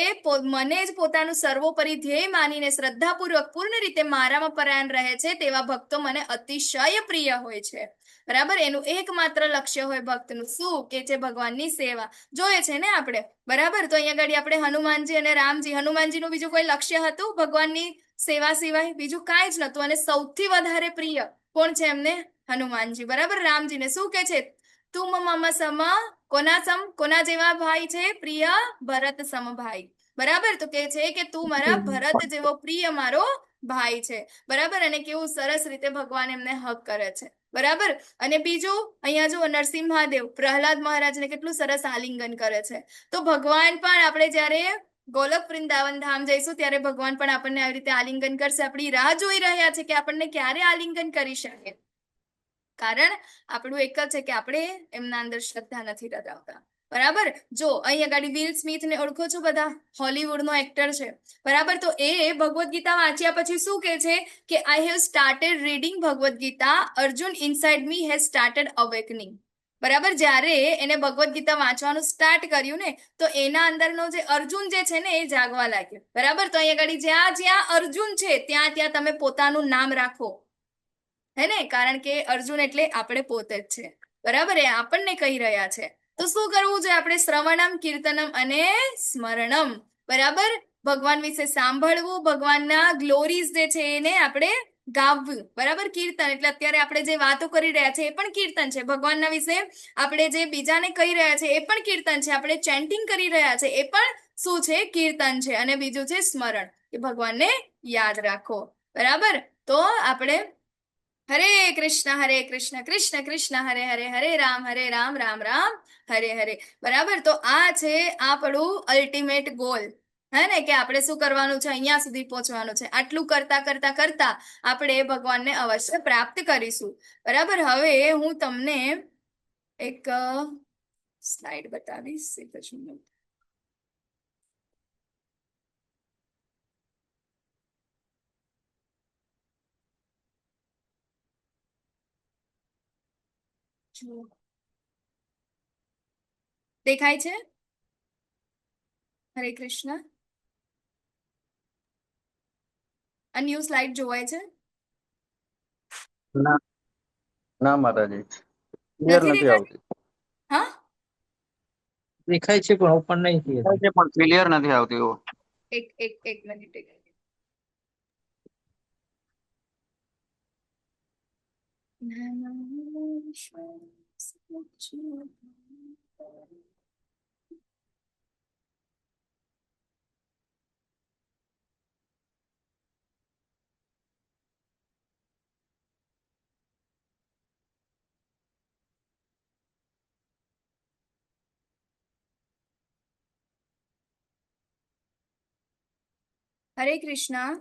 મને જ પોતાનું સર્વોપરી ધ્યેય માનીને શ્રદ્ધાપૂર્વક પૂર્ણ રીતે મારામાં પરાયણ રહે છે, તેવા ભક્તો મને અતિશય પ્રિય હોય છે, બરાબર. એનું એકમાત્ર લક્ષ્ય હોય ભક્તનું શું, કે જે ભગવાનની સેવા જોઈએ છે ને આપણે, બરાબર. તો અહીંયા આગળ આપણે હનુમાનજી અને રામજી, હનુમાનજીનું બીજું કોઈ લક્ષ્ય હતું ભગવાનની સેવા સિવાય? બીજું કાંઈ જ નતું. અને સૌથી વધારે પ્રિય કોણ છે એમને? હનુમાનજી, બરાબર. રામજીને શું કે છે, તુમ મમ સમ, કોના જેવા ભાઈ છે? પ્રિય ભરત સમ ભાઈ, બરાબર. તો કે છે કે તું મારા ભરત જેવો પ્રિય મારો ભાઈ છે, બરાબર. અને કેવું સરસ રીતે ભગવાન એમને હક કરે છે, બરાબર. અને બીજું અહીંયા જો નરસિંહ મહાદેવ પ્રહલાદ મહારાજને કેટલું સરસ આલિંગન કરે છે. તો ભગવાન પણ આપણે જ્યારે ગોલોક વૃંદાવન ધામ જઈશું ત્યારે ભગવાન પણ આપણને આવી રીતે આલિંગન કરશે. આપણી રાહ જોઈ રહ્યા છે કે આપણને ક્યારે આલિંગન કરી શકે. કારણ આપણું એક જ છે કે આપણે એમના અંદર શ્રદ્ધા નથી ધરાવતા, બરાબર. જો અહીં આગળ વિલ સ્મિથને ઓળખો છો બધા, હોલીવુડનો એક્ટર છે, બરાબર. તો એ ભગવદ્ ગીતા વાંચ્યા પછી શું કહે છે કે I have started reading Bhagavad Gita, Arjun inside me has started awakening. બરાબર. જ્યારે એને ભગવદ્ ગીતા વાંચવાનું સ્ટાર્ટ કર્યું ને તો એના અંદરનો જે અર્જુન જે છે ને એ જાગવા લાગ્યો, બરાબર. તો અહીં આગળ જ્યાં જ્યાં અર્જુન છે ત્યાં ત્યાં તમે પોતાનું નામ રાખો, હે ને, કારણ કે અર્જુન એટલે આપણે પોતે જ છે, બરાબર. એ આપણને કહી રહ્યા છે. તો શું કરવું જોઈએ આપણે? શ્રવણમ, કીર્તનમ અને સ્મરણમ, બરાબર. ભગવાન વિશે સાંભળવું, ભગવાનના ગ્લોરીઝ જે છે એને આપણે ગાવું, બરાબર. કીર્તન એટલે અત્યારે આપણે જે વાતો કરી રહ્યા છે એ પણ કીર્તન છે. ભગવાનના વિશે આપણે જે બીજાને કહી રહ્યા છે એ પણ કીર્તન છે. આપણે ચેન્ટિંગ કરી રહ્યા છે એ પણ શું છે? કીર્તન છે. અને બીજું છે સ્મરણ, કે ભગવાનને યાદ રાખો, બરાબર. તો આપણે હરે કૃષ્ણ કૃષ્ણ કૃષ્ણ હરે હરે, હરે રામ રામ રામ હરે હરે, બરાબર. તો આ છે આપણું અલ્ટિમેટ ગોલ, હે ને, કે આપણે શું કરવાનું છે? અહીંયા સુધી પહોંચવાનું છે. આટલું કરતા કરતા કરતા આપણે ભગવાનને અવશ્ય પ્રાપ્ત કરીશું, બરાબર. હવે હું તમને એક સ્લાઇડ બતાવીશ, એક જ મિનિટ. દેખાય છે? હરે કૃષ્ણ. આ ન્યૂ સ્લાઇડ જોવાય છે? ના ના માતાજી, ક્લિયર નથી નથી દેખાતી? આવતી. હા, દેખાય છે પણ ઓપન નહીં થઈ દેખાય છે પણ ક્લિયર નથી આવતી. એવું એક મિનિટ. હરે કૃષ્ણ.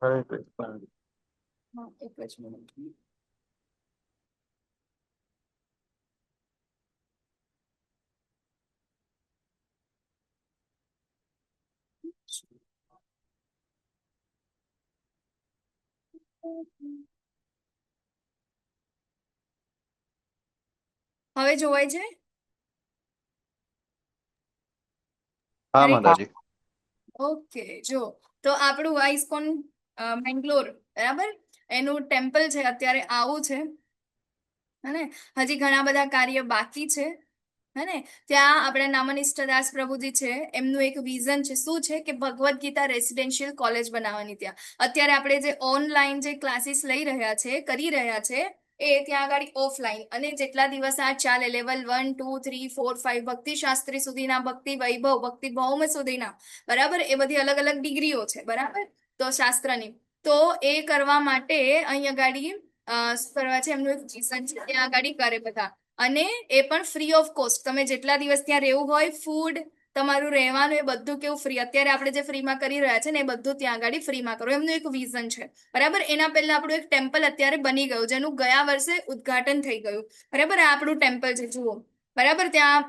હરે કૃષ્ણ. હા, એક જ મિનિટ. હવે જોવાય છે? હા હરે માતાજી. ઓકે. જો તો આપણું આ ઇસ્કોન બેંગ્લોર, બરાબર, એનું ટેમ્પલ છે. અત્યારે આવું છે, હે, હજી ઘણા બધા કાર્ય બાકી છે, હે. ત્યાં આપણા નામનિષ્ઠ દાસ પ્રભુજી છે, એમનું એક વિઝન છે. શું છે? કે ભગવદ્ ગીતા રેસિડેન્શિયલ કોલેજ બનાવવાની. ત્યાં અત્યારે આપણે જે ઓનલાઈન જે ક્લાસીસ લઈ રહ્યા છે, કરી રહ્યા છે, એ ત્યાં આગળ ઓફલાઈન, અને જેટલા દિવસ આ ચાલે, લેવલ 1 2 3 4 5 ભક્તિ શાસ્ત્રી સુધીના, ભક્તિ વૈભવ, ભક્તિ ભૌમ સુધીના, બરાબર. એ બધી અલગ અલગ ડિગ્રીઓ છે, બરાબર. તો શાસ્ત્રની તો એ કરવા માટે અહીંયા ગાડી શું કરવા છે? એમનું એક મિશન છે, ત્યાં આગળ કરે બધા. અને એ પણ ફ્રી ઓફ કોસ્ટ. તમે જેટલા દિવસ ત્યાં રહેવું હોય, ફૂડ તમારું રહેવાનું, એ બધું કેવું ફ્રી. અત્યારે આપણે જે ફ્રીમાં કરી રહ્યા છે ને એ બધું ત્યાં આગળ ફ્રીમાં કરો, એમનું એક વિઝન છે, બરાબર. એના પહેલા આપણું એક ટેમ્પલ અત્યારે બની ગયું, જેનું ગયા વર્ષે ઉદ્ઘાટન થઈ ગયું, બરાબર. આ આપણું ટેમ્પલ છે, જુઓ, બરાબર. ત્યાં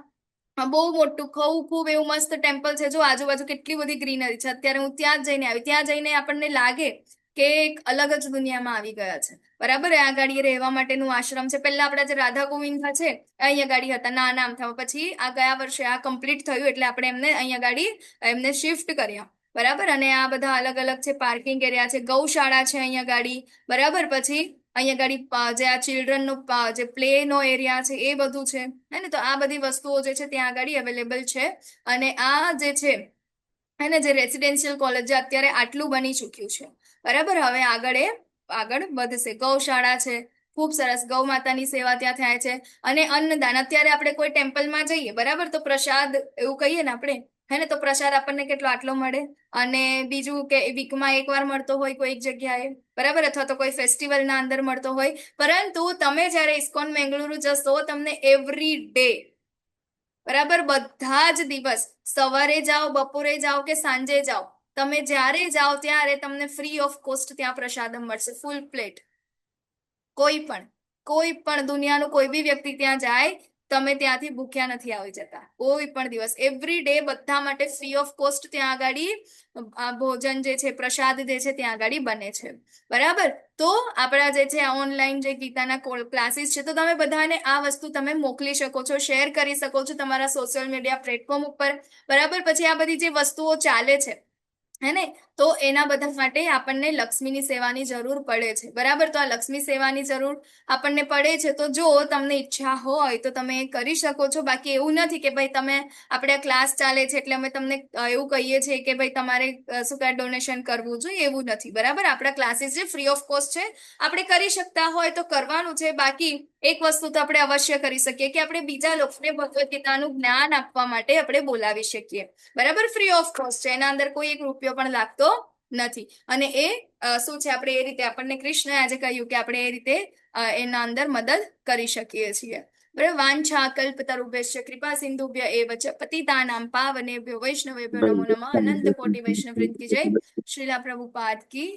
બહુ મોટું ખૂબ એવું મસ્ત ટેમ્પલ છે. જો આજુબાજુ કેટલી બધી ગ્રીનરી છે. અત્યારે હું ત્યાં જ જઈને આવી. ત્યાં જઈને આપણને લાગે કે એક અલગ જ દુનિયામાં આવી ગયા છે, બરાબર. આ ગાડીએ રહેવા માટેનું આશ્રમ છે. પહેલા આપણા જે રાધા ગોવિંદ છે અહીંયા ગાડી હતા, ના નામ થવા પછી આ ગયા વર્ષે આ કમ્પ્લીટ થયું એટલે આપણે એમને અહીંયા ગાડી એમને શિફ્ટ કર્યા, બરાબર. અને આ બધા અલગ અલગ છે, પાર્કિંગ એરિયા છે, ગૌશાળા છે અહીંયા ગાડી, બરાબર. પછી અહીંયા ગાડી જે આ ચિલ્ડ્રનનો જે પ્લે નો એરિયા છે એ બધું છે, હે ને. તો આ બધી વસ્તુઓ જે છે ત્યાં આગળ અવેલેબલ છે. અને આ જે છે, અને જે રેસિડેન્શિયલ કોલેજ જે અત્યારે આટલું બની ચૂક્યું છે, બરાબર. હવે આગળ વધશે. ગૌશાળા છે, ખૂબ સરસ. ગૌ માતાની સેવા ત્યાં થાય છે. અને અન્નદાન, અત્યારે આપણે કોઈ ટેમ્પલમાં જઈએ બરાબર, તો પ્રસાદ એવું કહીએ ને આપણે, હે ને, તો પ્રસાદ આપણને કેટલો આટલો મળે. અને બીજું કે વીકમાં એકવાર મળતો હોય કોઈ એક જગ્યાએ બરાબર, અથવા તો કોઈ ફેસ્ટિવલના અંદર મળતો હોય. પરંતુ તમે જ્યારે ઇસ્કોન બેંગલુરુ જશો, તમને એવરી ડે બરાબર, બધા જ દિવસ, સવારે જાઓ, બપોરે જાઓ કે સાંજે જાઓ, તમે જ્યારે જાઓ ત્યારે તમને ફ્રી ઓફ કોસ્ટ ત્યાં પ્રસાદમ મળશે, ફૂલ પ્લેટ. કોઈ પણ દુનિયાનું કોઈ બી વ્યક્તિ ત્યાં જાય, તમે ત્યાંથી ભૂખ્યા નથી આવી જતા કોઈ પણ દિવસ. એવરી ડે બધા માટે ફ્રી ઓફ કોસ્ટ ત્યાં આગાડી ભોજન જે છે, પ્રસાદ જે છે ત્યાં આગાડી બને છે બરાબર. તો આપણા જે છે ઓનલાઈન જે ગીતાના ક્લાસીસ છે, તો તમે બધાને આ વસ્તુ તમે મોકલી શકો છો, શેર કરી શકો છો તમારા સોશિયલ મીડિયા પ્લેટફોર્મ ઉપર બરાબર. પછી આ બધી જે વસ્તુઓ ચાલે છે હે ને, તો એના બધા માટે આપણને લક્ષ્મીની સેવાની જરૂર પડે છે બરાબર. તો આ લક્ષ્મી સેવાની જરૂર આપણને પડે છે, તો જો તમને ઈચ્છા હોય તો તમે કરી શકો છો. બાકી એવું નથી કે ભાઈ તમે, આપણે આ ક્લાસ ચાલે છે એટલે અમે તમને એવું કહીએ છીએ કે ભાઈ તમારે શું કહેવાય ડોનેશન કરવું જોઈએ, એવું નથી બરાબર. આપણા ક્લાસીસ જે ફ્રી ઓફ કોસ્ટ છે, આપણે કરી શકતા હોય તો કરવાનું છે. બાકી એક વસ્તુ તો આપણે અવશ્ય કરી શકીએ કે આપણે બીજા લોકોને ભગવદ્ ગીતાનું જ્ઞાન આપવા માટે આપણે બોલાવી શકીએ બરાબર. ફ્રી ઓફ કોસ્ટ છે, એના અંદર કોઈ એક રૂપિયો પણ લાગતો નથી. અને એ શું છે, આપણે એ રીતે, આપણને કૃષ્ણએ આજે કહ્યું કે આપણે એ રીતે એના અંદર મદદ કરી શકીએ છીએ બરાબર. વાંછા કલ્પતરુભ્યશ્ચ કૃપા સિંધુભ્ય એવ ચ પતિતાનાં પાવનેભ્યો વૈષ્ણવેભ્યો નમો નમઃ. અનંત કોટિ વૈષ્ણવ વૃંદ કી જય. શ્રીલા પ્રભુપાદ કી